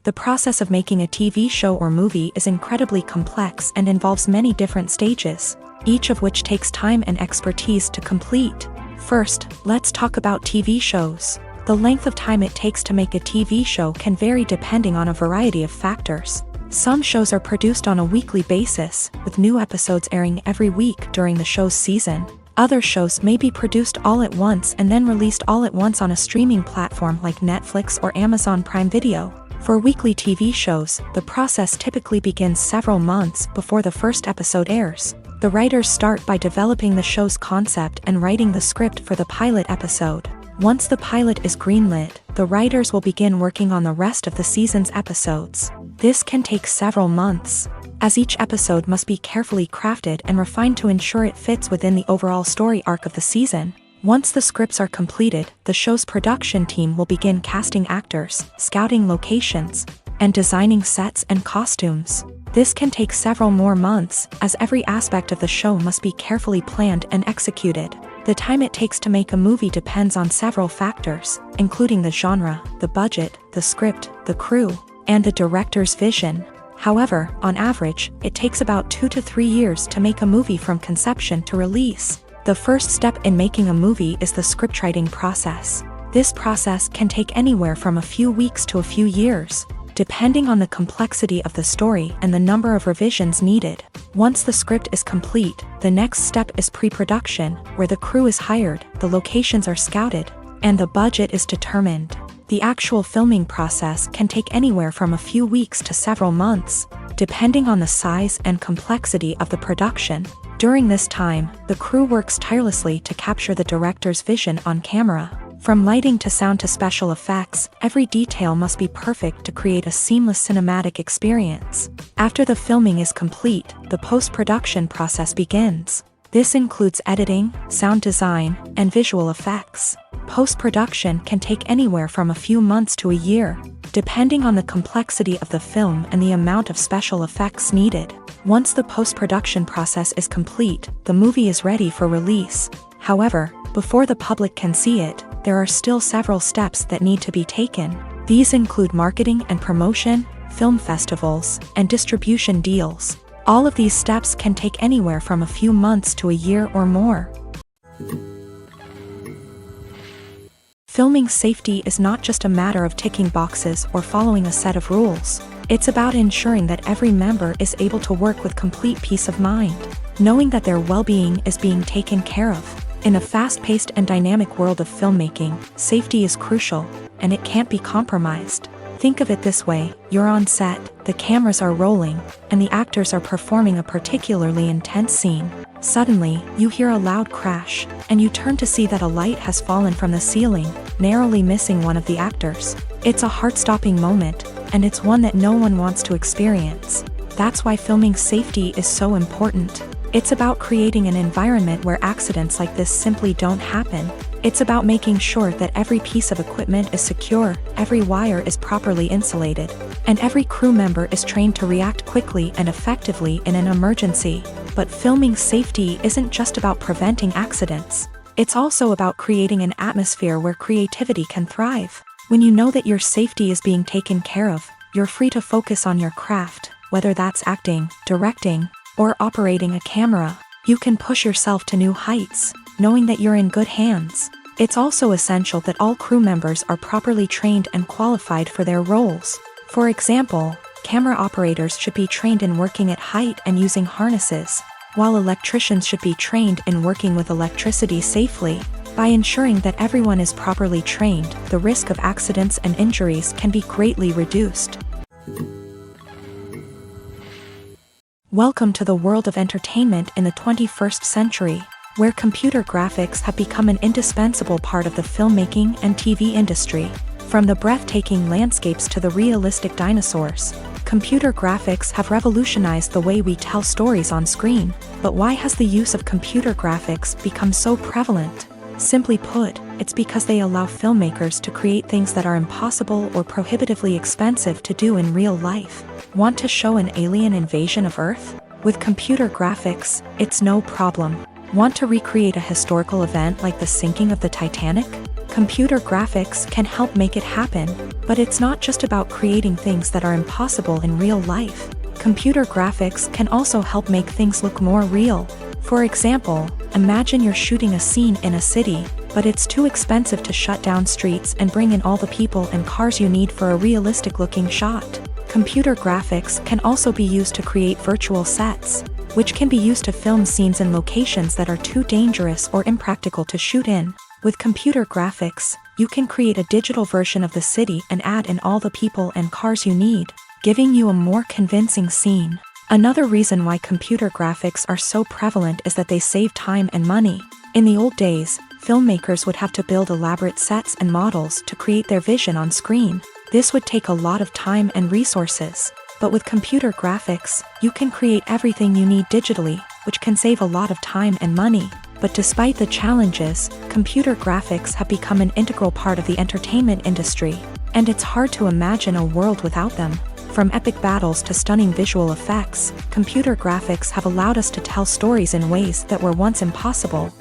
The process of making a TV show or movie is incredibly complex and involves many different stages, each of which takes time and expertise to complete. First, let's talk about TV shows. The length of time it takes to make a TV show can vary depending on a variety of factors. Some shows are produced on a weekly basis, with new episodes airing every week during the show's season. Other shows may be produced all at once and then released all at once on a streaming platform like Netflix or Amazon Prime Video. For weekly TV shows, the process typically begins several months before the first episode airs. The writers start by developing the show's concept and writing the script for the pilot episode. Once the pilot is greenlit, the writers will begin working on the rest of the season's episodes. This can take several months, as each episode must be carefully crafted and refined to ensure it fits within the overall story arc of the season. Once the scripts are completed, the show's production team will begin casting actors, scouting locations, and designing sets and costumes. This can take several more months, as every aspect of the show must be carefully planned and executed. The time it takes to make a movie depends on several factors, including the genre, the budget, the script, the crew, and the director's vision. However, on average, it takes about 2 to 3 years to make a movie from conception to release. The first step in making a movie is the scriptwriting process. This process can take anywhere from a few weeks to a few years, depending on the complexity of the story and the number of revisions needed. Once the script is complete, the next step is pre-production, where the crew is hired, the locations are scouted, and the budget is determined. The actual filming process can take anywhere from a few weeks to several months, depending on the size and complexity of the production. During this time, the crew works tirelessly to capture the director's vision on camera. From lighting to sound to special effects, every detail must be perfect to create a seamless cinematic experience. After the filming is complete, the post-production process begins. This includes editing, sound design, and visual effects. Post-production can take anywhere from a few months to a year, depending on the complexity of the film and the amount of special effects needed. Once the post-production process is complete, the movie is ready for release. However, before the public can see it, there are still several steps that need to be taken. These include marketing and promotion, film festivals, and distribution deals. All of these steps can take anywhere from a few months to a year or more. Filming safety is not just a matter of ticking boxes or following a set of rules. It's about ensuring that every member is able to work with complete peace of mind, knowing that their well-being is being taken care of. In a fast-paced and dynamic world of filmmaking, safety is crucial, and it can't be compromised. Think of it this way, you're on set, the cameras are rolling, and the actors are performing a particularly intense scene. Suddenly, you hear a loud crash, and you turn to see that a light has fallen from the ceiling, narrowly missing one of the actors. It's a heart-stopping moment, and it's one that no one wants to experience. That's why filming safety is so important. It's about creating an environment where accidents like this simply don't happen. It's about making sure that every piece of equipment is secure, every wire is properly insulated, and every crew member is trained to react quickly and effectively in an emergency. But filming safety isn't just about preventing accidents. It's also about creating an atmosphere where creativity can thrive. When you know that your safety is being taken care of, you're free to focus on your craft, whether that's acting, directing, or operating a camera. You can push yourself to new heights, knowing that you're in good hands. It's also essential that all crew members are properly trained and qualified for their roles. For example, camera operators should be trained in working at height and using harnesses, while electricians should be trained in working with electricity safely. By ensuring that everyone is properly trained, the risk of accidents and injuries can be greatly reduced. Welcome to the world of entertainment in the 21st century, where computer graphics have become an indispensable part of the filmmaking and TV industry. From the breathtaking landscapes to the realistic dinosaurs, computer graphics have revolutionized the way we tell stories on screen. But why has the use of computer graphics become so prevalent? Simply put, it's because they allow filmmakers to create things that are impossible or prohibitively expensive to do in real life. Want to show an alien invasion of Earth? With computer graphics, it's no problem. Want to recreate a historical event like the sinking of the Titanic? Computer graphics can help make it happen, but it's not just about creating things that are impossible in real life. Computer graphics can also help make things look more real. For example, imagine you're shooting a scene in a city, but it's too expensive to shut down streets and bring in all the people and cars you need for a realistic-looking shot. Computer graphics can also be used to create virtual sets, which can be used to film scenes in locations that are too dangerous or impractical to shoot in. With computer graphics, you can create a digital version of the city and add in all the people and cars you need, giving you a more convincing scene. Another reason why computer graphics are so prevalent is that they save time and money. In the old days, filmmakers would have to build elaborate sets and models to create their vision on screen. This would take a lot of time and resources. But with computer graphics, you can create everything you need digitally, which can save a lot of time and money. But despite the challenges, computer graphics have become an integral part of the entertainment industry, and it's hard to imagine a world without them. From epic battles to stunning visual effects, computer graphics have allowed us to tell stories in ways that were once impossible.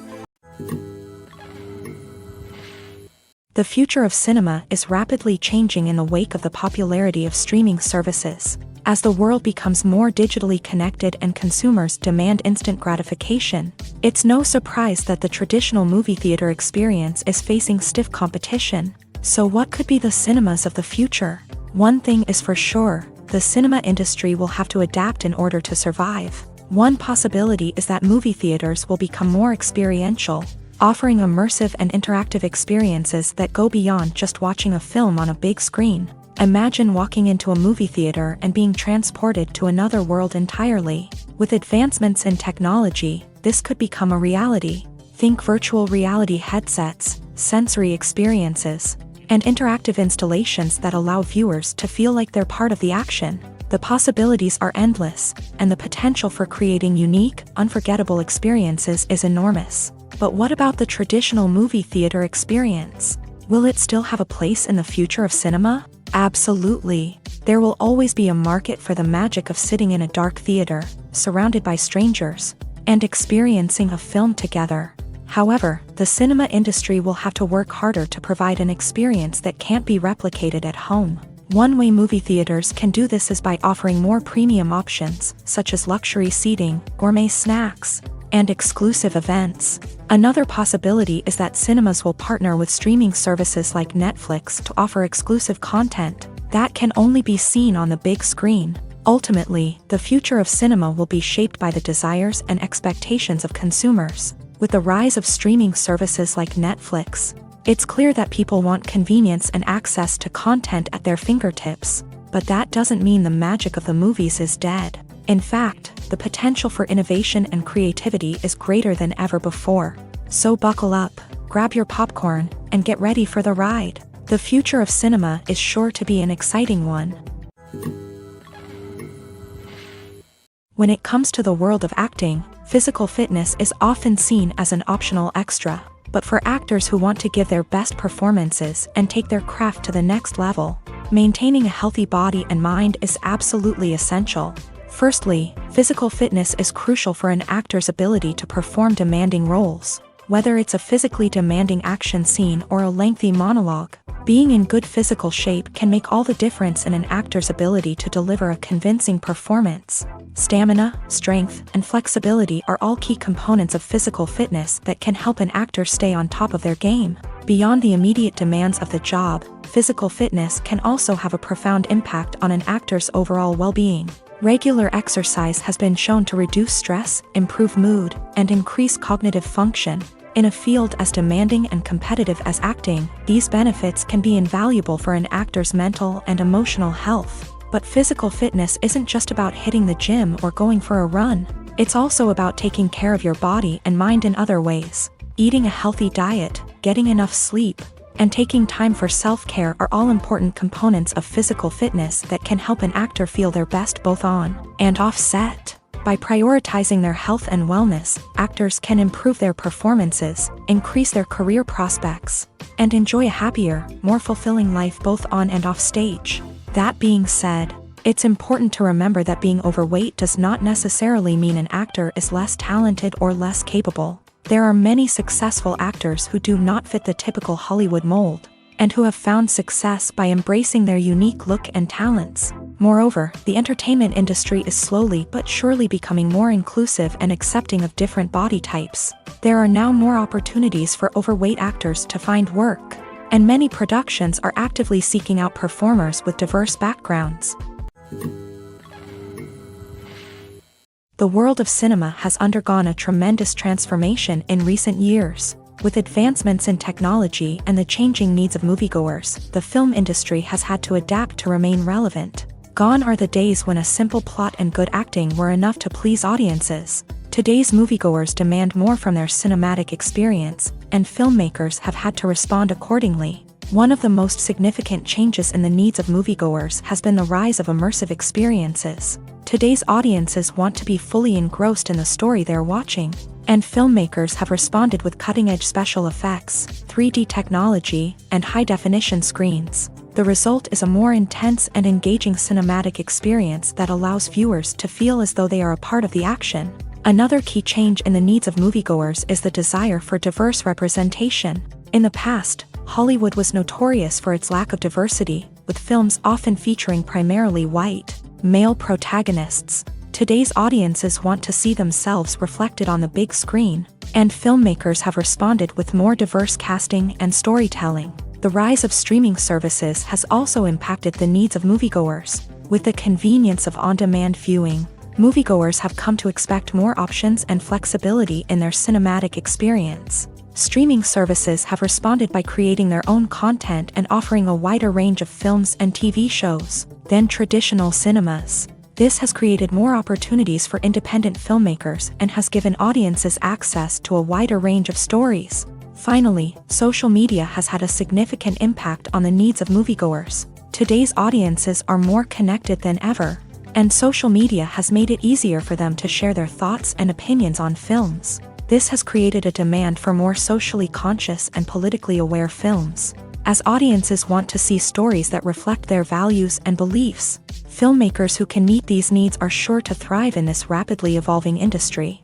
The future of cinema is rapidly changing in the wake of the popularity of streaming services. As the world becomes more digitally connected and consumers demand instant gratification, it's no surprise that the traditional movie theater experience is facing stiff competition. So what could be the cinemas of the future? One thing is for sure, the cinema industry will have to adapt in order to survive. One possibility is that movie theaters will become more experiential, offering immersive and interactive experiences that go beyond just watching a film on a big screen. Imagine walking into a movie theater and being transported to another world entirely. With advancements in technology, this could become a reality. Think virtual reality headsets, sensory experiences, and interactive installations that allow viewers to feel like they're part of the action. The possibilities are endless, and the potential for creating unique, unforgettable experiences is enormous. But what about the traditional movie theater experience? Will it still have a place in the future of cinema? Absolutely. There will always be a market for the magic of sitting in a dark theater, surrounded by strangers, and experiencing a film together. However, the cinema industry will have to work harder to provide an experience that can't be replicated at home. One way movie theaters can do this is by offering more premium options, such as luxury seating, gourmet snacks, and exclusive events. Another possibility is that cinemas will partner with streaming services like Netflix to offer exclusive content that can only be seen on the big screen. Ultimately, the future of cinema will be shaped by the desires and expectations of consumers. With the rise of streaming services like Netflix, It's clear that people want convenience and access to content at their fingertips, but that doesn't mean the magic of the movies is dead. In fact, the potential for innovation and creativity is greater than ever before. So buckle up, grab your popcorn, and get ready for the ride. The future of cinema is sure to be an exciting one. When it comes to the world of acting, physical fitness is often seen as an optional extra. But for actors who want to give their best performances and take their craft to the next level, maintaining a healthy body and mind is absolutely essential. Firstly, physical fitness is crucial for an actor's ability to perform demanding roles. Whether it's a physically demanding action scene or a lengthy monologue, being in good physical shape can make all the difference in an actor's ability to deliver a convincing performance. Stamina, strength, and flexibility are all key components of physical fitness that can help an actor stay on top of their game. Beyond the immediate demands of the job, physical fitness can also have a profound impact on an actor's overall well-being. Regular exercise has been shown to reduce stress, improve mood, and increase cognitive function. In a field as demanding and competitive as acting, these benefits can be invaluable for an actor's mental and emotional health. But physical fitness isn't just about hitting the gym or going for a run. It's also about taking care of your body and mind in other ways. Eating a healthy diet, getting enough sleep, and taking time for self-care are all important components of physical fitness that can help an actor feel their best both on and off set. By prioritizing their health and wellness, actors can improve their performances, increase their career prospects, and enjoy a happier, more fulfilling life both on and off stage. That being said, it's important to remember that being overweight does not necessarily mean an actor is less talented or less capable. There are many successful actors who do not fit the typical Hollywood mold, and who have found success by embracing their unique look and talents. Moreover, the entertainment industry is slowly but surely becoming more inclusive and accepting of different body types. There are now more opportunities for overweight actors to find work, and many productions are actively seeking out performers with diverse backgrounds. The world of cinema has undergone a tremendous transformation in recent years. With advancements in technology and the changing needs of moviegoers, the film industry has had to adapt to remain relevant. Gone are the days when a simple plot and good acting were enough to please audiences. Today's moviegoers demand more from their cinematic experience, and filmmakers have had to respond accordingly. One of the most significant changes in the needs of moviegoers has been the rise of immersive experiences. Today's audiences want to be fully engrossed in the story they're watching, and filmmakers have responded with cutting-edge special effects, 3D technology, and high-definition screens. The result is a more intense and engaging cinematic experience that allows viewers to feel as though they are a part of the action. Another key change in the needs of moviegoers is the desire for diverse representation. In the past, Hollywood was notorious for its lack of diversity, with films often featuring primarily white, male protagonists. Today's audiences want to see themselves reflected on the big screen, and filmmakers have responded with more diverse casting and storytelling. The rise of streaming services has also impacted the needs of moviegoers. With the convenience of on-demand viewing, moviegoers have come to expect more options and flexibility in their cinematic experience. Streaming services have responded by creating their own content and offering a wider range of films and TV shows than traditional cinemas. This has created more opportunities for independent filmmakers and has given audiences access to a wider range of stories. Finally, social media has had a significant impact on the needs of moviegoers. Today's audiences are more connected than ever, and social media has made it easier for them to share their thoughts and opinions on films. This has created a demand for more socially conscious and politically aware films. As audiences want to see stories that reflect their values and beliefs, filmmakers who can meet these needs are sure to thrive in this rapidly evolving industry.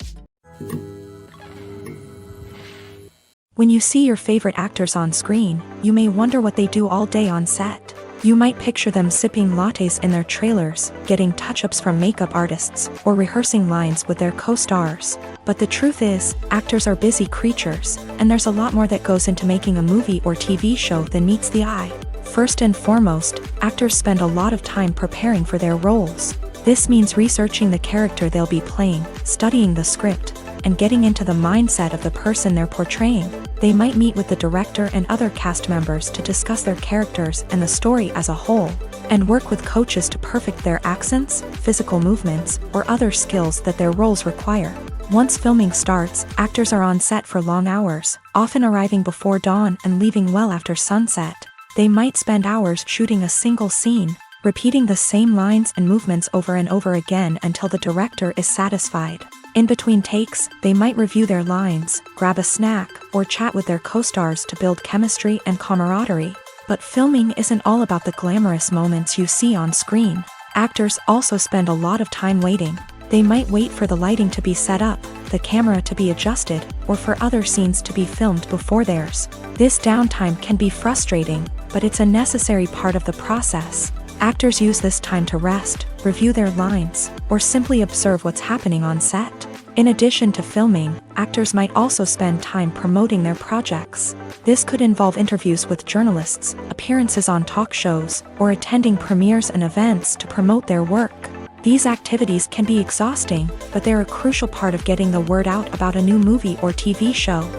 When you see your favorite actors on screen, you may wonder what they do all day on set. You might picture them sipping lattes in their trailers, getting touch-ups from makeup artists, or rehearsing lines with their co-stars. But the truth is, actors are busy creatures, and there's a lot more that goes into making a movie or TV show than meets the eye. First and foremost, actors spend a lot of time preparing for their roles. This means researching the character they'll be playing, studying the script, and getting into the mindset of the person they're portraying. They might meet with the director and other cast members to discuss their characters and the story as a whole, and work with coaches to perfect their accents, physical movements, or other skills that their roles require. Once filming starts, actors are on set for long hours, often arriving before dawn and leaving well after sunset. They might spend hours shooting a single scene, repeating the same lines and movements over and over again until the director is satisfied. In between takes, they might review their lines, grab a snack, or chat with their co-stars to build chemistry and camaraderie. But filming isn't all about the glamorous moments you see on screen. Actors also spend a lot of time waiting. They might wait for the lighting to be set up, the camera to be adjusted, or for other scenes to be filmed before theirs. This downtime can be frustrating, but it's a necessary part of the process. Actors use this time to rest, review their lines, or simply observe what's happening on set. In addition to filming, actors might also spend time promoting their projects. This could involve interviews with journalists, appearances on talk shows, or attending premieres and events to promote their work. These activities can be exhausting, but they're a crucial part of getting the word out about a new movie or TV show.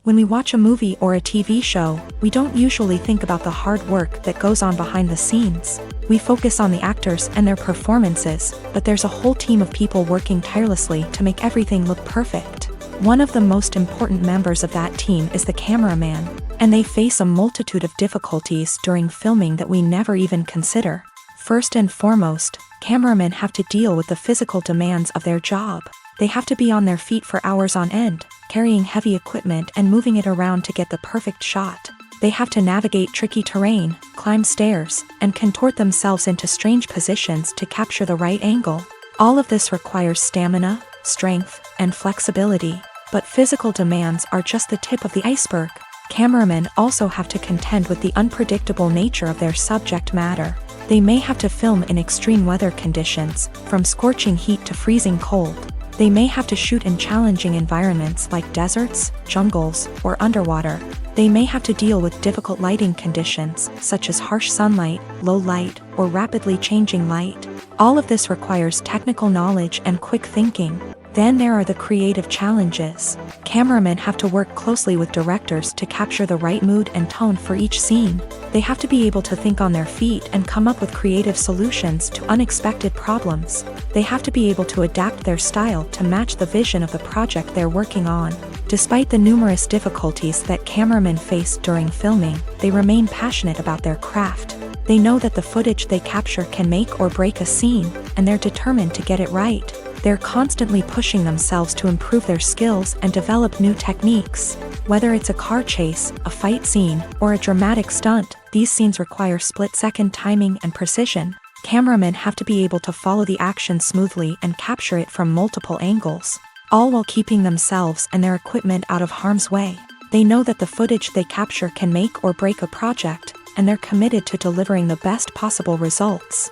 When we watch a movie or a TV show, we don't usually think about the hard work that goes on behind the scenes. We focus on the actors and their performances, but there's a whole team of people working tirelessly to make everything look perfect. One of the most important members of that team is the cameraman, and they face a multitude of difficulties during filming that we never even consider. First and foremost, cameramen have to deal with the physical demands of their job. They have to be on their feet for hours on end, carrying heavy equipment and moving it around to get the perfect shot. They have to navigate tricky terrain, climb stairs, and contort themselves into strange positions to capture the right angle. All of this requires stamina, strength, and flexibility. But physical demands are just the tip of the iceberg. Cameramen also have to contend with the unpredictable nature of their subject matter. They may have to film in extreme weather conditions, from scorching heat to freezing cold. They may have to shoot in challenging environments like deserts, jungles, or underwater. They may have to deal with difficult lighting conditions, such as harsh sunlight, low light, or rapidly changing light. All of this requires technical knowledge and quick thinking. Then there are the creative challenges. Cameramen have to work closely with directors to capture the right mood and tone for each scene. They have to be able to think on their feet and come up with creative solutions to unexpected problems. They have to be able to adapt their style to match the vision of the project they're working on. Despite the numerous difficulties that cameramen face during filming, they remain passionate about their craft. They know that the footage they capture can make or break a scene, and they're determined to get it right. They're constantly pushing themselves to improve their skills and develop new techniques. Whether it's a car chase, a fight scene, or a dramatic stunt, these scenes require split-second timing and precision. Cameramen have to be able to follow the action smoothly and capture it from multiple angles, all while keeping themselves and their equipment out of harm's way. They know that the footage they capture can make or break a project, and they're committed to delivering the best possible results.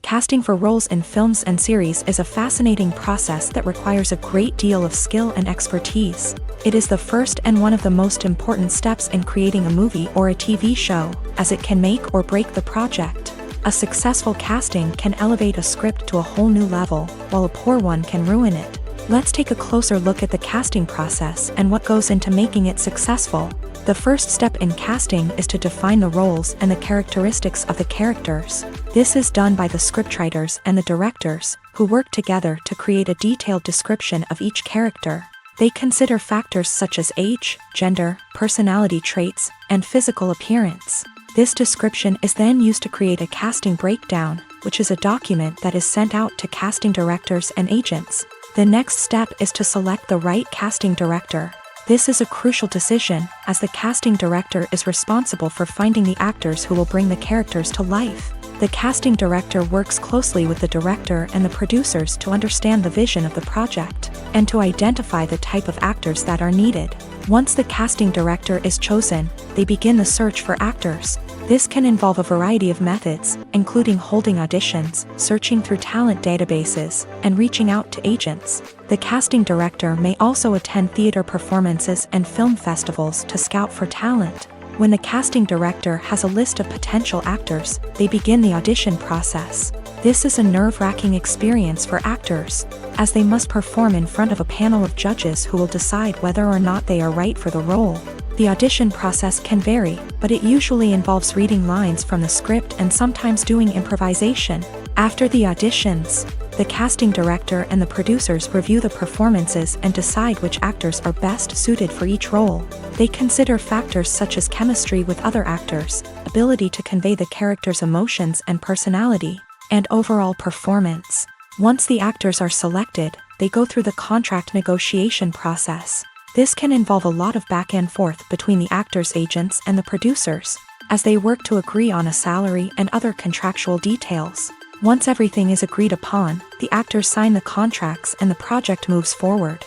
Casting for roles in films and series is a fascinating process that requires a great deal of skill and expertise. It is the first and one of the most important steps in creating a movie or a TV show, as it can make or break the project. A successful casting can elevate a script to a whole new level, while a poor one can ruin it. Let's take a closer look at the casting process and what goes into making it successful. The first step in casting is to define the roles and the characteristics of the characters. This is done by the scriptwriters and the directors, who work together to create a detailed description of each character. They consider factors such as age, gender, personality traits, and physical appearance. This description is then used to create a casting breakdown, which is a document that is sent out to casting directors and agents. The next step is to select the right casting director. This is a crucial decision, as the casting director is responsible for finding the actors who will bring the characters to life. The casting director works closely with the director and the producers to understand the vision of the project, and to identify the type of actors that are needed. Once the casting director is chosen, they begin the search for actors. This can involve a variety of methods, including holding auditions, searching through talent databases, and reaching out to agents. The casting director may also attend theater performances and film festivals to scout for talent. When the casting director has a list of potential actors, they begin the audition process. This is a nerve-wracking experience for actors, as they must perform in front of a panel of judges who will decide whether or not they are right for the role. The audition process can vary, but it usually involves reading lines from the script and sometimes doing improvisation. After the auditions, the casting director and the producers review the performances and decide which actors are best suited for each role. They consider factors such as chemistry with other actors, ability to convey the character's emotions and personality, and overall performance. Once the actors are selected, they go through the contract negotiation process. This can involve a lot of back and forth between the actors' agents and the producers, as they work to agree on a salary and other contractual details. Once everything is agreed upon, the actors sign the contracts and the project moves forward.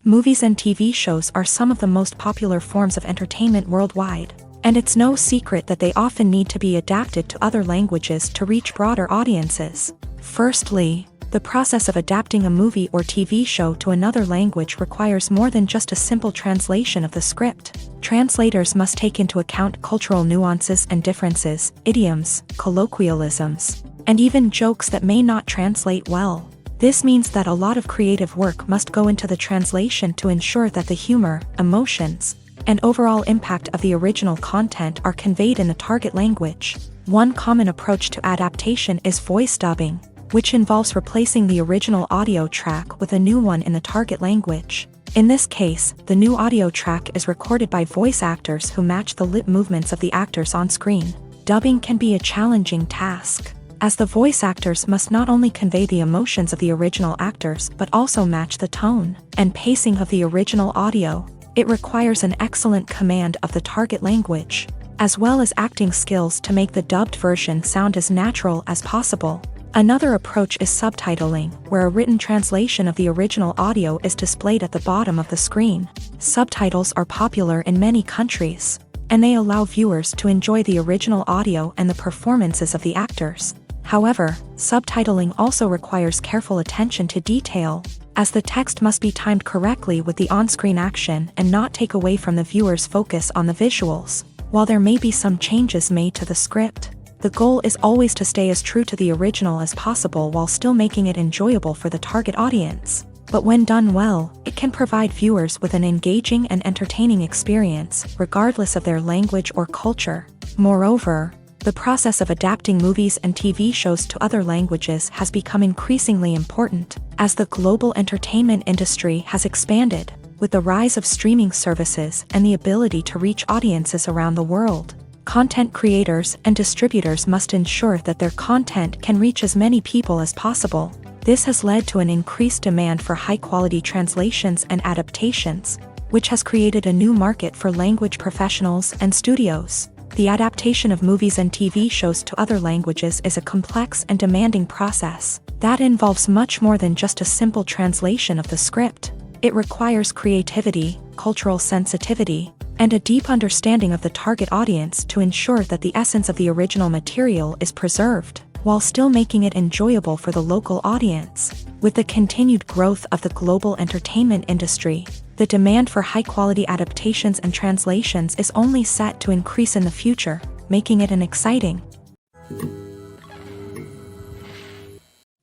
Movies and TV shows are some of the most popular forms of entertainment worldwide, and it's no secret that they often need to be adapted to other languages to reach broader audiences. Firstly, the process of adapting a movie or TV show to another language requires more than just a simple translation of the script. Translators must take into account cultural nuances and differences, idioms, colloquialisms, and even jokes that may not translate well. This means that a lot of creative work must go into the translation to ensure that the humor, emotions, and overall impact of the original content are conveyed in the target language. One common approach to adaptation is voice dubbing, which involves replacing the original audio track with a new one in the target language. In this case, the new audio track is recorded by voice actors who match the lip movements of the actors on screen. Dubbing can be a challenging task, as the voice actors must not only convey the emotions of the original actors but also match the tone and pacing of the original audio. It requires an excellent command of the target language, as well as acting skills to make the dubbed version sound as natural as possible. Another approach is subtitling, where a written translation of the original audio is displayed at the bottom of the screen. Subtitles are popular in many countries, and they allow viewers to enjoy the original audio and the performances of the actors. However, subtitling also requires careful attention to detail, as the text must be timed correctly with the on-screen action and not take away from the viewer's focus on the visuals. While there may be some changes made to the script, the goal is always to stay as true to the original as possible while still making it enjoyable for the target audience. But when done well, it can provide viewers with an engaging and entertaining experience, regardless of their language or culture. Moreover, the process of adapting movies and TV shows to other languages has become increasingly important, as the global entertainment industry has expanded, with the rise of streaming services and the ability to reach audiences around the world. Content creators and distributors must ensure that their content can reach as many people as possible. This has led to an increased demand for high-quality translations and adaptations, which has created a new market for language professionals and studios. The adaptation of movies and TV shows to other languages is a complex and demanding process that involves much more than just a simple translation of the script. It requires creativity, cultural sensitivity, and a deep understanding of the target audience to ensure that the essence of the original material is preserved, while still making it enjoyable for the local audience. With the continued growth of the global entertainment industry, the demand for high-quality adaptations and translations is only set to increase in the future, making it an exciting.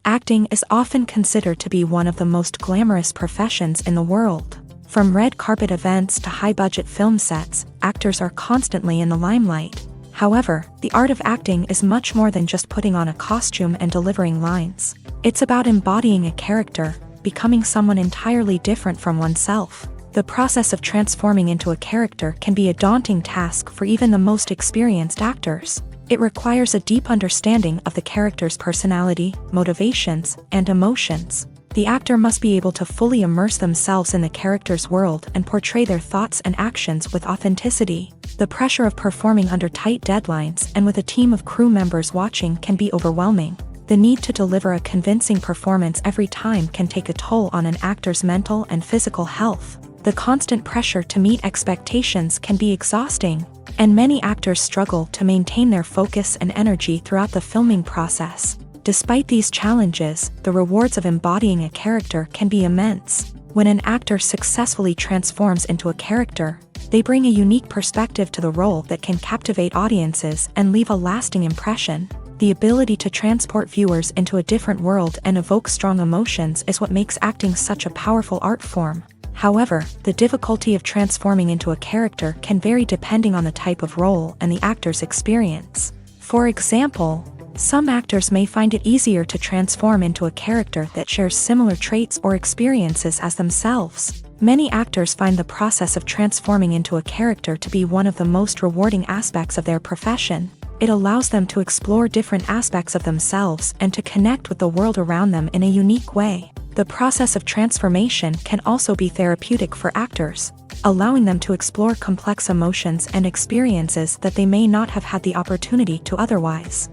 Acting is often considered to be one of the most glamorous professions in the world. From red carpet events to high-budget film sets, actors are constantly in the limelight. However, the art of acting is much more than just putting on a costume and delivering lines. It's about embodying a character, becoming someone entirely different from oneself. The process of transforming into a character can be a daunting task for even the most experienced actors. It requires a deep understanding of the character's personality, motivations, and emotions. The actor must be able to fully immerse themselves in the character's world and portray their thoughts and actions with authenticity. The pressure of performing under tight deadlines and with a team of crew members watching can be overwhelming. The need to deliver a convincing performance every time can take a toll on an actor's mental and physical health. The constant pressure to meet expectations can be exhausting, and many actors struggle to maintain their focus and energy throughout the filming process. Despite these challenges, the rewards of embodying a character can be immense. When an actor successfully transforms into a character, They bring a unique perspective to the role that can captivate audiences and leave a lasting impression. The ability to transport viewers into a different world and evoke strong emotions is what makes acting such a powerful art form. However, the difficulty of transforming into a character can vary depending on the type of role and the actor's experience. For example, some actors may find it easier to transform into a character that shares similar traits or experiences as themselves. Many actors find the process of transforming into a character to be one of the most rewarding aspects of their profession. It allows them to explore different aspects of themselves and to connect with the world around them in a unique way. The process of transformation can also be therapeutic for actors, allowing them to explore complex emotions and experiences that they may not have had the opportunity to otherwise.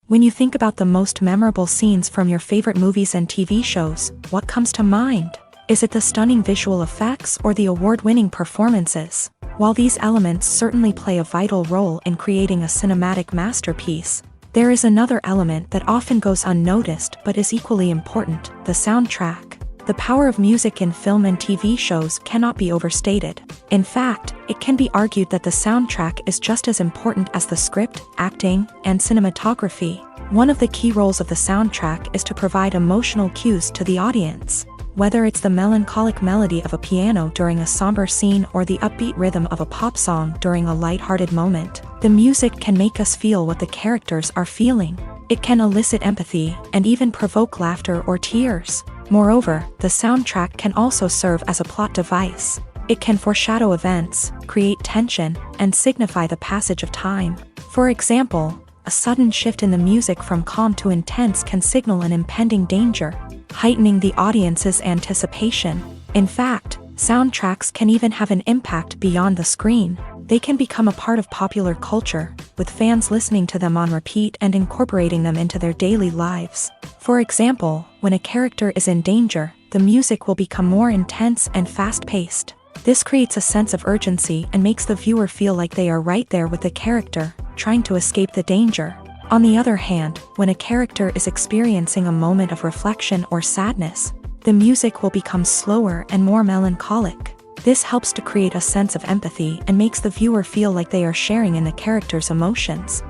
When you think about the most memorable scenes from your favorite movies and TV shows, what comes to mind? Is it the stunning visual effects or the award-winning performances? While these elements certainly play a vital role in creating a cinematic masterpiece, there is another element that often goes unnoticed but is equally important: the soundtrack. The power of music in film and TV shows cannot be overstated. In fact, it can be argued that the soundtrack is just as important as the script, acting, and cinematography. One of the key roles of the soundtrack is to provide emotional cues to the audience. Whether it's the melancholic melody of a piano during a somber scene or the upbeat rhythm of a pop song during a light-hearted moment, the music can make us feel what the characters are feeling. It can elicit empathy and even provoke laughter or tears. Moreover, the soundtrack can also serve as a plot device. It can foreshadow events, create tension, and signify the passage of time. For example, a sudden shift in the music from calm to intense can signal an impending danger, heightening the audience's anticipation. In fact, soundtracks can even have an impact beyond the screen. They can become a part of popular culture, with fans listening to them on repeat and incorporating them into their daily lives. For example, when a character is in danger, the music will become more intense and fast-paced. This creates a sense of urgency and makes the viewer feel like they are right there with the character, trying to escape the danger. On the other hand, when a character is experiencing a moment of reflection or sadness, the music will become slower and more melancholic. This helps to create a sense of empathy and makes the viewer feel like they are sharing in the character's emotions.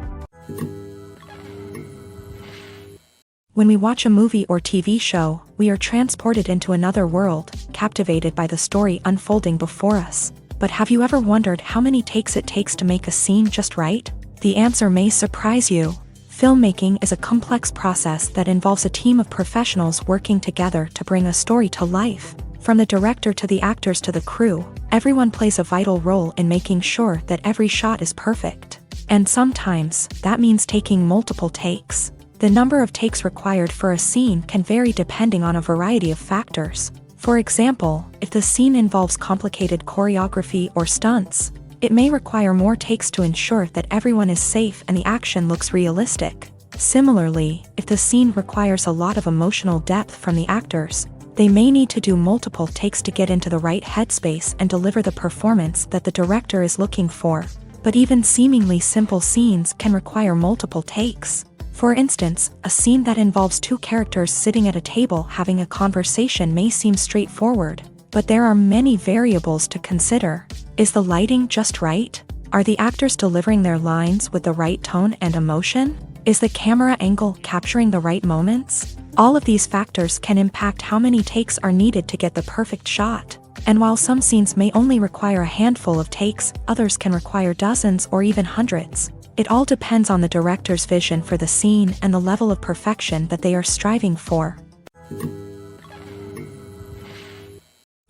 When we watch a movie or TV show, we are transported into another world, captivated by the story unfolding before us. But have you ever wondered how many takes it takes to make a scene just right? The answer may surprise you. Filmmaking is a complex process that involves a team of professionals working together to bring a story to life. From the director to the actors to the crew, everyone plays a vital role in making sure that every shot is perfect. And sometimes, that means taking multiple takes. The number of takes required for a scene can vary depending on a variety of factors. For example, if the scene involves complicated choreography or stunts, it may require more takes to ensure that everyone is safe and the action looks realistic. Similarly, if the scene requires a lot of emotional depth from the actors, they may need to do multiple takes to get into the right headspace and deliver the performance that the director is looking for. But even seemingly simple scenes can require multiple takes. For instance, a scene that involves two characters sitting at a table having a conversation may seem straightforward, but there are many variables to consider. Is the lighting just right? Are the actors delivering their lines with the right tone and emotion? Is the camera angle capturing the right moments? All of these factors can impact how many takes are needed to get the perfect shot. And while some scenes may only require a handful of takes, others can require dozens or even hundreds. It all depends on the director's vision for the scene and the level of perfection that they are striving for.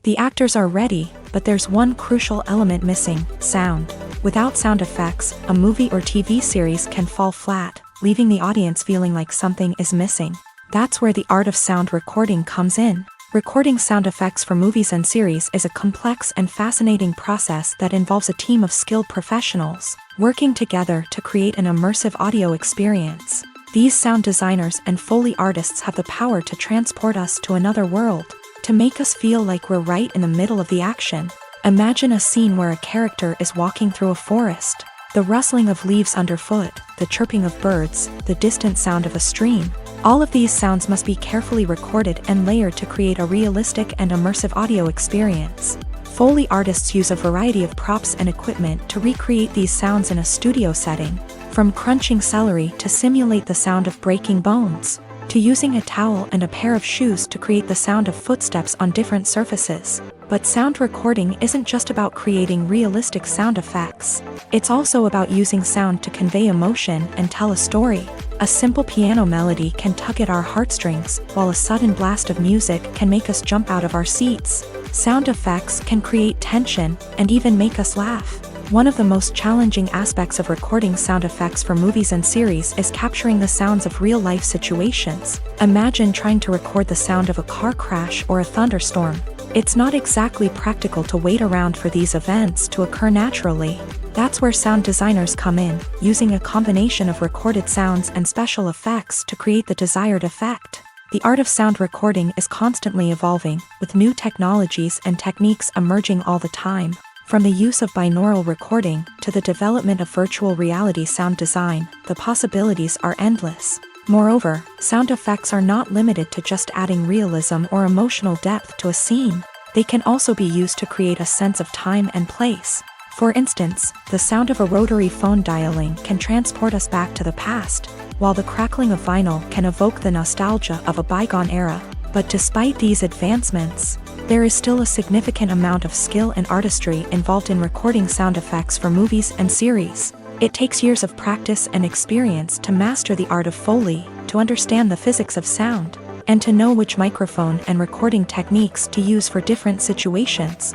The actors are ready, but there's one crucial element missing: sound. Without sound effects, a movie or TV series can fall flat, leaving the audience feeling like something is missing. That's where the art of sound recording comes in. Recording sound effects for movies and series is a complex and fascinating process that involves a team of skilled professionals working together to create an immersive audio experience. These sound designers and Foley artists have the power to transport us to another world, to make us feel like we're right in the middle of the action. Imagine a scene where a character is walking through a forest. The rustling of leaves underfoot, the chirping of birds, the distant sound of a stream. All of these sounds must be carefully recorded and layered to create a realistic and immersive audio experience. Foley artists use a variety of props and equipment to recreate these sounds in a studio setting, from crunching celery to simulate the sound of breaking bones, to using a towel and a pair of shoes to create the sound of footsteps on different surfaces. But sound recording isn't just about creating realistic sound effects. It's also about using sound to convey emotion and tell a story. A simple piano melody can tug at our heartstrings, while a sudden blast of music can make us jump out of our seats. Sound effects can create tension and even make us laugh. One of the most challenging aspects of recording sound effects for movies and series is capturing the sounds of real-life situations. Imagine trying to record the sound of a car crash or a thunderstorm. It's not exactly practical to wait around for these events to occur naturally. That's where sound designers come in, using a combination of recorded sounds and special effects to create the desired effect. The art of sound recording is constantly evolving, with new technologies and techniques emerging all the time. From the use of binaural recording to the development of virtual reality sound design, the possibilities are endless. Moreover, sound effects are not limited to just adding realism or emotional depth to a scene. They can also be used to create a sense of time and place. For instance, the sound of a rotary phone dialing can transport us back to the past, while the crackling of vinyl can evoke the nostalgia of a bygone era. But despite these advancements, there is still a significant amount of skill and artistry involved in recording sound effects for movies and series. It takes years of practice and experience to master the art of Foley, to understand the physics of sound, and to know which microphone and recording techniques to use for different situations.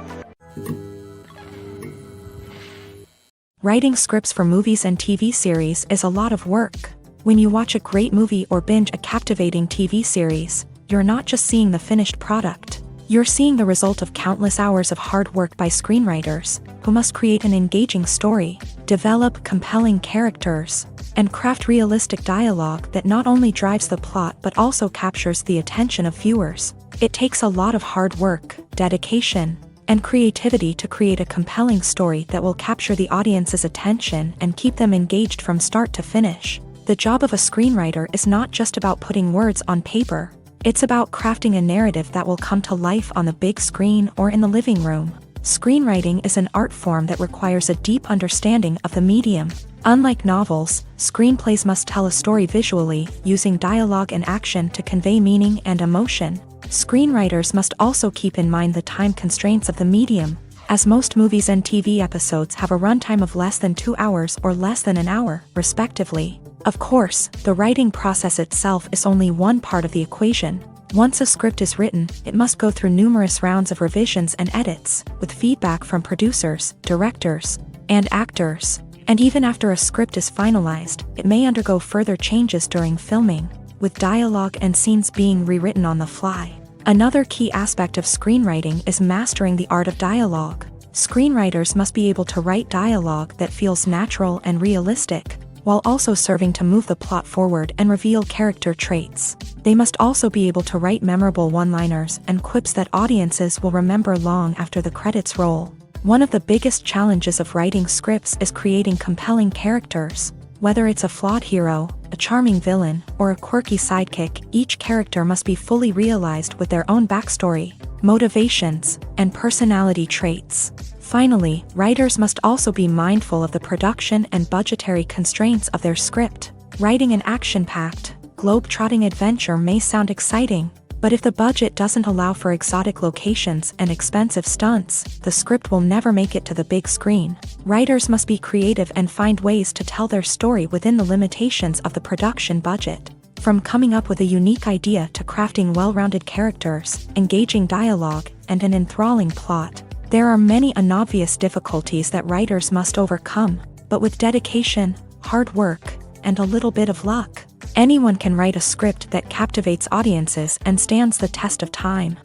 Writing scripts for movies and TV series is a lot of work. When you watch a great movie or binge a captivating TV series, you're not just seeing the finished product. You're seeing the result of countless hours of hard work by screenwriters, who must create an engaging story, develop compelling characters, and craft realistic dialogue that not only drives the plot but also captures the attention of viewers. It takes a lot of hard work, dedication, and creativity to create a compelling story that will capture the audience's attention and keep them engaged from start to finish. The job of a screenwriter is not just about putting words on paper. It's about crafting a narrative that will come to life on the big screen or in the living room. Screenwriting is an art form that requires a deep understanding of the medium. Unlike novels, screenplays must tell a story visually, using dialogue and action to convey meaning and emotion. Screenwriters must also keep in mind the time constraints of the medium, as most movies and TV episodes have a runtime of less than 2 hours or less than an hour, respectively. Of course, the writing process itself is only one part of the equation. Once a script is written, it must go through numerous rounds of revisions and edits, with feedback from producers, directors, and actors. And even after a script is finalized, it may undergo further changes during filming, with dialogue and scenes being rewritten on the fly. Another key aspect of screenwriting is mastering the art of dialogue. Screenwriters must be able to write dialogue that feels natural and realistic, while also serving to move the plot forward and reveal character traits. They must also be able to write memorable one-liners and quips that audiences will remember long after the credits roll. One of the biggest challenges of writing scripts is creating compelling characters. Whether it's a flawed hero, a charming villain, or a quirky sidekick, each character must be fully realized with their own backstory, motivations, and personality traits. Finally, writers must also be mindful of the production and budgetary constraints of their script. Writing an action-packed, globe-trotting adventure may sound exciting, but if the budget doesn't allow for exotic locations and expensive stunts, the script will never make it to the big screen. Writers must be creative and find ways to tell their story within the limitations of the production budget. From coming up with a unique idea to crafting well-rounded characters, engaging dialogue, and an enthralling plot, there are many unobvious difficulties that writers must overcome, but with dedication, hard work, and a little bit of luck, anyone can write a script that captivates audiences and stands the test of time.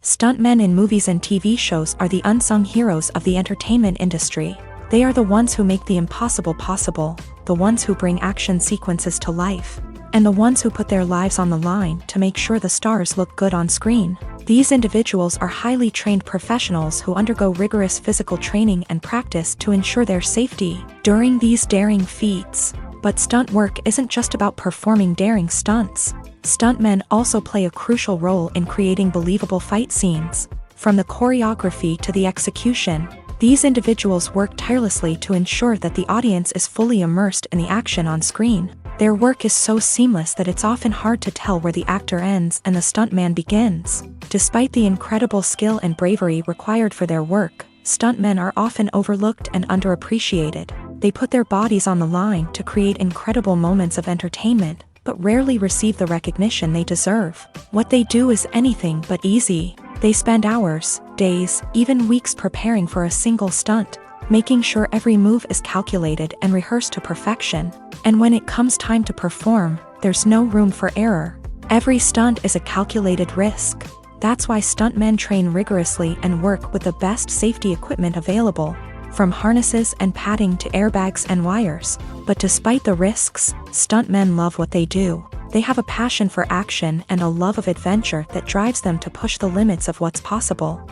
Stuntmen in movies and TV shows are the unsung heroes of the entertainment industry. They are the ones who make the impossible possible, the ones who bring action sequences to life, and the ones who put their lives on the line to make sure the stars look good on screen. These individuals are highly trained professionals who undergo rigorous physical training and practice to ensure their safety. During these daring feats, But stunt work isn't just about performing daring stunts. Stuntmen also play a crucial role in creating believable fight scenes. From the choreography to the execution, these individuals work tirelessly to ensure that the audience is fully immersed in the action on screen. Their work is so seamless that it's often hard to tell where the actor ends and the stuntman begins. Despite the incredible skill and bravery required for their work, stuntmen are often overlooked and underappreciated. They put their bodies on the line to create incredible moments of entertainment, but rarely receive the recognition they deserve. What they do is anything but easy. They spend hours, days, even weeks preparing for a single stunt, making sure every move is calculated and rehearsed to perfection. And when it comes time to perform, there's no room for error. Every stunt is a calculated risk. That's why stuntmen train rigorously and work with the best safety equipment available, from harnesses and padding to airbags and wires. But despite the risks, stuntmen love what they do. They have a passion for action and a love of adventure that drives them to push the limits of what's possible.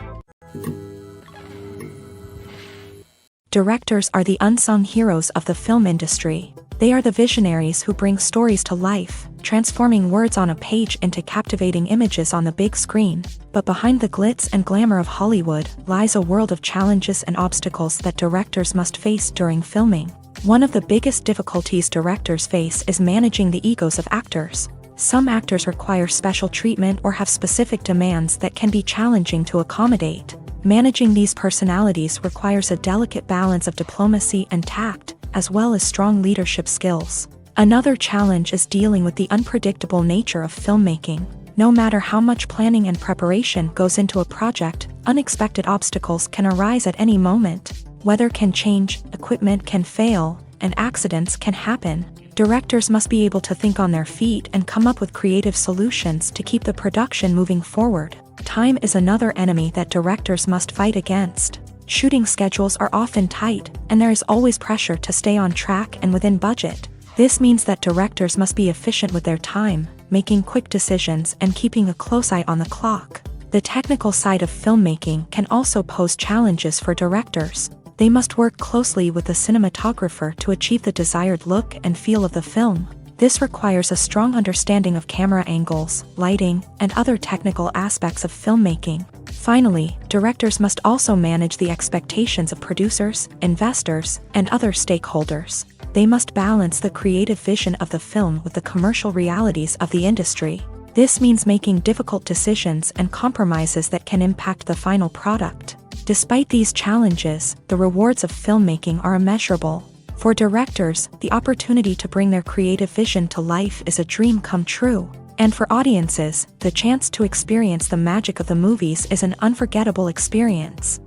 Directors are the unsung heroes of the film industry. They are the visionaries who bring stories to life, transforming words on a page into captivating images on the big screen. But behind the glitz and glamour of Hollywood lies a world of challenges and obstacles that directors must face during filming. One of the biggest difficulties directors face is managing the egos of actors. Some actors require special treatment or have specific demands that can be challenging to accommodate. Managing these personalities requires a delicate balance of diplomacy and tact, as well as strong leadership skills. Another challenge is dealing with the unpredictable nature of filmmaking. No matter how much planning and preparation goes into a project, unexpected obstacles can arise at any moment. Weather can change, equipment can fail, and accidents can happen. Directors must be able to think on their feet and come up with creative solutions to keep the production moving forward. Time is another enemy that directors must fight against. Shooting schedules are often tight, and there is always pressure to stay on track and within budget. This means that directors must be efficient with their time, making quick decisions and keeping a close eye on the clock. The technical side of filmmaking can also pose challenges for directors. They must work closely with the cinematographer to achieve the desired look and feel of the film. This requires a strong understanding of camera angles, lighting, and other technical aspects of filmmaking. Finally, directors must also manage the expectations of producers, investors, and other stakeholders. They must balance the creative vision of the film with the commercial realities of the industry. This means making difficult decisions and compromises that can impact the final product. Despite these challenges, the rewards of filmmaking are immeasurable. For directors, the opportunity to bring their creative vision to life is a dream come true. And for audiences, the chance to experience the magic of the movies is an unforgettable experience.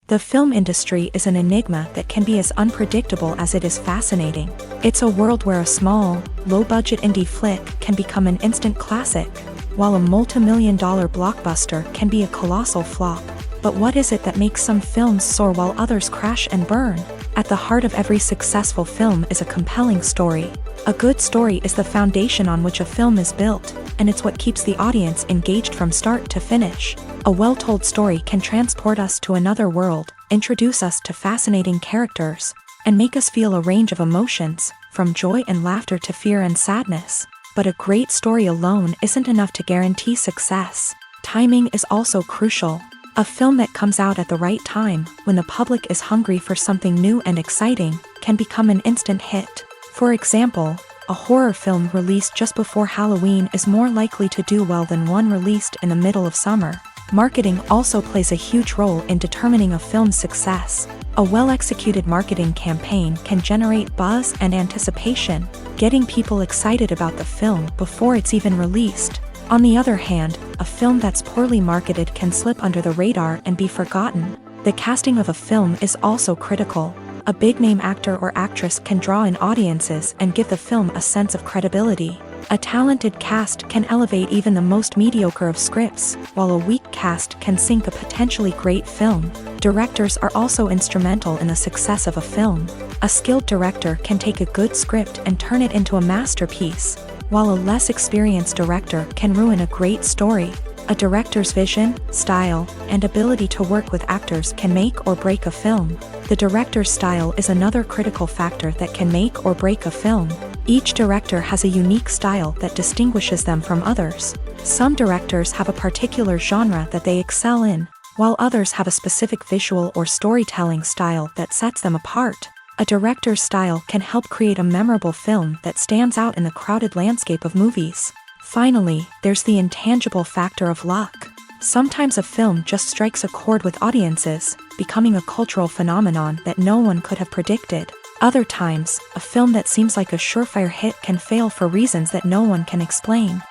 The film industry is an enigma that can be as unpredictable as it is fascinating. It's a world where a small, low-budget indie flick can become an instant classic, while a multi-million-dollar blockbuster can be a colossal flop. But what is it that makes some films soar while others crash and burn? At the heart of every successful film is a compelling story. A good story is the foundation on which a film is built, and it's what keeps the audience engaged from start to finish. A well-told story can transport us to another world, introduce us to fascinating characters, and make us feel a range of emotions, from joy and laughter to fear and sadness. But a great story alone isn't enough to guarantee success. Timing is also crucial. A film that comes out at the right time, when the public is hungry for something new and exciting, can become an instant hit. For example, a horror film released just before Halloween is more likely to do well than one released in the middle of summer. Marketing also plays a huge role in determining a film's success. A well-executed marketing campaign can generate buzz and anticipation, getting people excited about the film before it's even released. On the other hand, a film that's poorly marketed can slip under the radar and be forgotten. The casting of a film is also critical. A big-name actor or actress can draw in audiences and give the film a sense of credibility. A talented cast can elevate even the most mediocre of scripts, while a weak cast can sink a potentially great film. Directors are also instrumental in the success of a film. A skilled director can take a good script and turn it into a masterpiece, while a less experienced director can ruin a great story. A director's vision, style, and ability to work with actors can make or break a film. The director's style is another critical factor that can make or break a film. Each director has a unique style that distinguishes them from others. Some directors have a particular genre that they excel in, while others have a specific visual or storytelling style that sets them apart. A director's style can help create a memorable film that stands out in the crowded landscape of movies. Finally, there's the intangible factor of luck. Sometimes a film just strikes a chord with audiences, becoming a cultural phenomenon that no one could have predicted. Other times, a film that seems like a surefire hit can fail for reasons that no one can explain.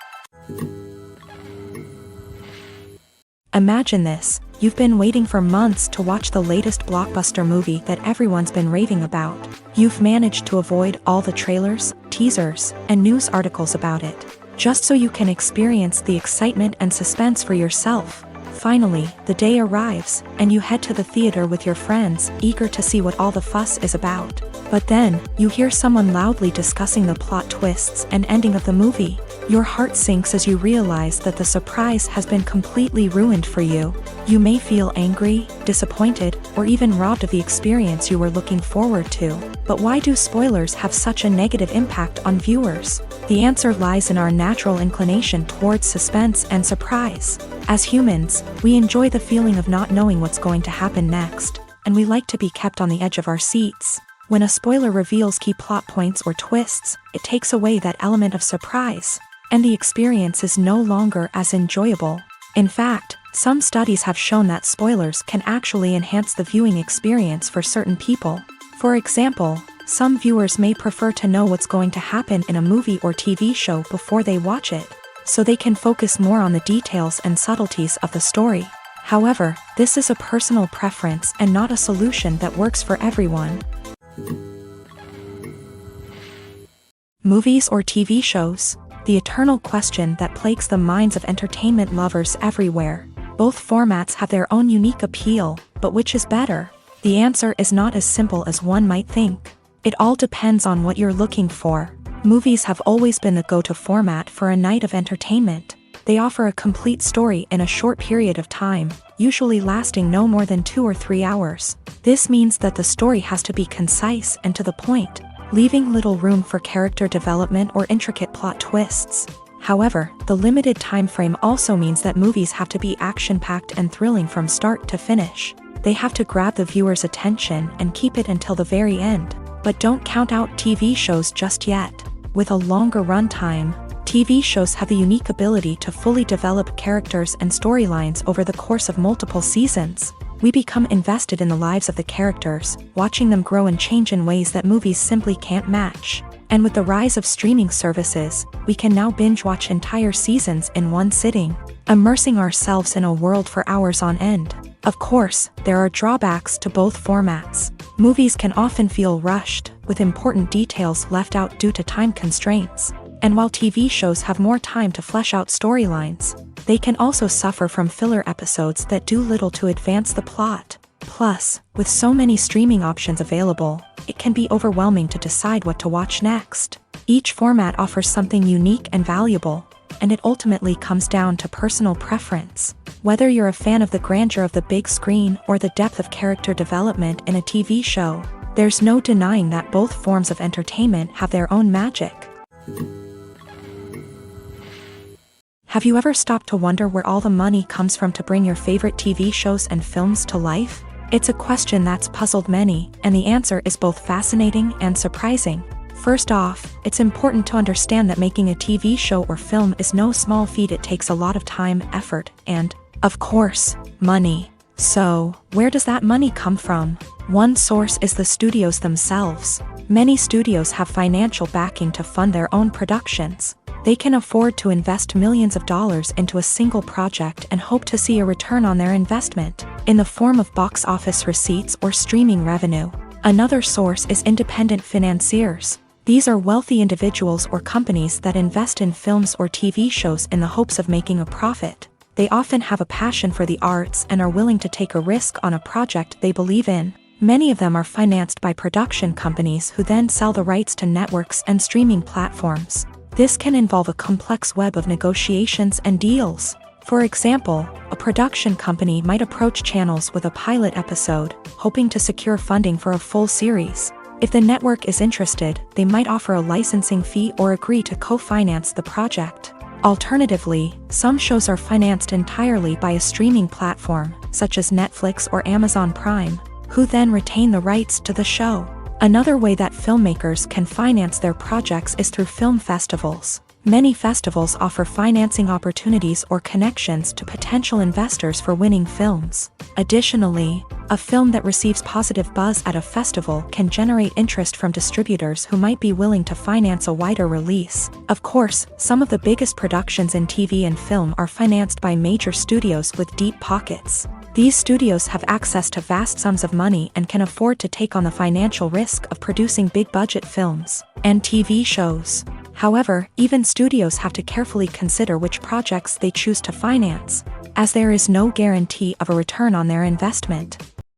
Imagine this. You've been waiting for months to watch the latest blockbuster movie that everyone's been raving about. You've managed to avoid all the trailers, teasers, and news articles about it, just so you can experience the excitement and suspense for yourself. Finally, the day arrives, and you head to the theater with your friends, eager to see what all the fuss is about. But then, you hear someone loudly discussing the plot twists and ending of the movie. Your heart sinks as you realize that the surprise has been completely ruined for you. You may feel angry, disappointed, or even robbed of the experience you were looking forward to. But why do spoilers have such a negative impact on viewers? The answer lies in our natural inclination towards suspense and surprise. As humans, we enjoy the feeling of not knowing what's going to happen next, and we like to be kept on the edge of our seats. When a spoiler reveals key plot points or twists, it takes away that element of surprise, and the experience is no longer as enjoyable. In fact, some studies have shown that spoilers can actually enhance the viewing experience for certain people. For example, some viewers may prefer to know what's going to happen in a movie or TV show before they watch it, so they can focus more on the details and subtleties of the story. However, this is a personal preference and not a solution that works for everyone. Movies or TV shows? The eternal question that plagues the minds of entertainment lovers everywhere. Both formats have their own unique appeal, but which is better? The answer is not as simple as one might think. It all depends on what you're looking for. Movies have always been the go-to format for a night of entertainment. They offer a complete story in a short period of time, usually lasting no more than 2 or 3 hours. This means that the story has to be concise and to the point, leaving little room for character development or intricate plot twists. However, the limited time frame also means that movies have to be action-packed and thrilling from start to finish. They have to grab the viewer's attention and keep it until the very end. But don't count out TV shows just yet. With a longer runtime, TV shows have the unique ability to fully develop characters and storylines over the course of multiple seasons. We become invested in the lives of the characters, watching them grow and change in ways that movies simply can't match. And with the rise of streaming services, we can now binge-watch entire seasons in one sitting, immersing ourselves in a world for hours on end. Of course, there are drawbacks to both formats. Movies can often feel rushed, with important details left out due to time constraints. And while TV shows have more time to flesh out storylines, they can also suffer from filler episodes that do little to advance the plot. Plus, with so many streaming options available, it can be overwhelming to decide what to watch next. Each format offers something unique and valuable, and it ultimately comes down to personal preference. Whether you're a fan of the grandeur of the big screen or the depth of character development in a TV show, there's no denying that both forms of entertainment have their own magic. Have you ever stopped to wonder where all the money comes from to bring your favorite TV shows and films to life? It's a question that's puzzled many, and the answer is both fascinating and surprising. First off, it's important to understand that making a TV show or film is no small feat. It takes a lot of time, effort, and, of course, money. So, where does that money come from? One source is the studios themselves. Many studios have financial backing to fund their own productions. They can afford to invest millions of dollars into a single project and hope to see a return on their investment, in the form of box office receipts or streaming revenue. Another source is independent financiers. These are wealthy individuals or companies that invest in films or TV shows in the hopes of making a profit. They often have a passion for the arts and are willing to take a risk on a project they believe in. Many of them are financed by production companies who then sell the rights to networks and streaming platforms. This can involve a complex web of negotiations and deals. For example, a production company might approach channels with a pilot episode, hoping to secure funding for a full series. If the network is interested, they might offer a licensing fee or agree to co-finance the project. Alternatively, some shows are financed entirely by a streaming platform, such as Netflix or Amazon Prime, who then retain the rights to the show. Another way that filmmakers can finance their projects is through film festivals. Many festivals offer financing opportunities or connections to potential investors for winning films. Additionally, a film that receives positive buzz at a festival can generate interest from distributors who might be willing to finance a wider release. Of course, some of the biggest productions in TV and film are financed by major studios with deep pockets. These studios have access to vast sums of money and can afford to take on the financial risk of producing big-budget films and TV shows. However, even studios have to carefully consider which projects they choose to finance, as there is no guarantee of a return on their investment.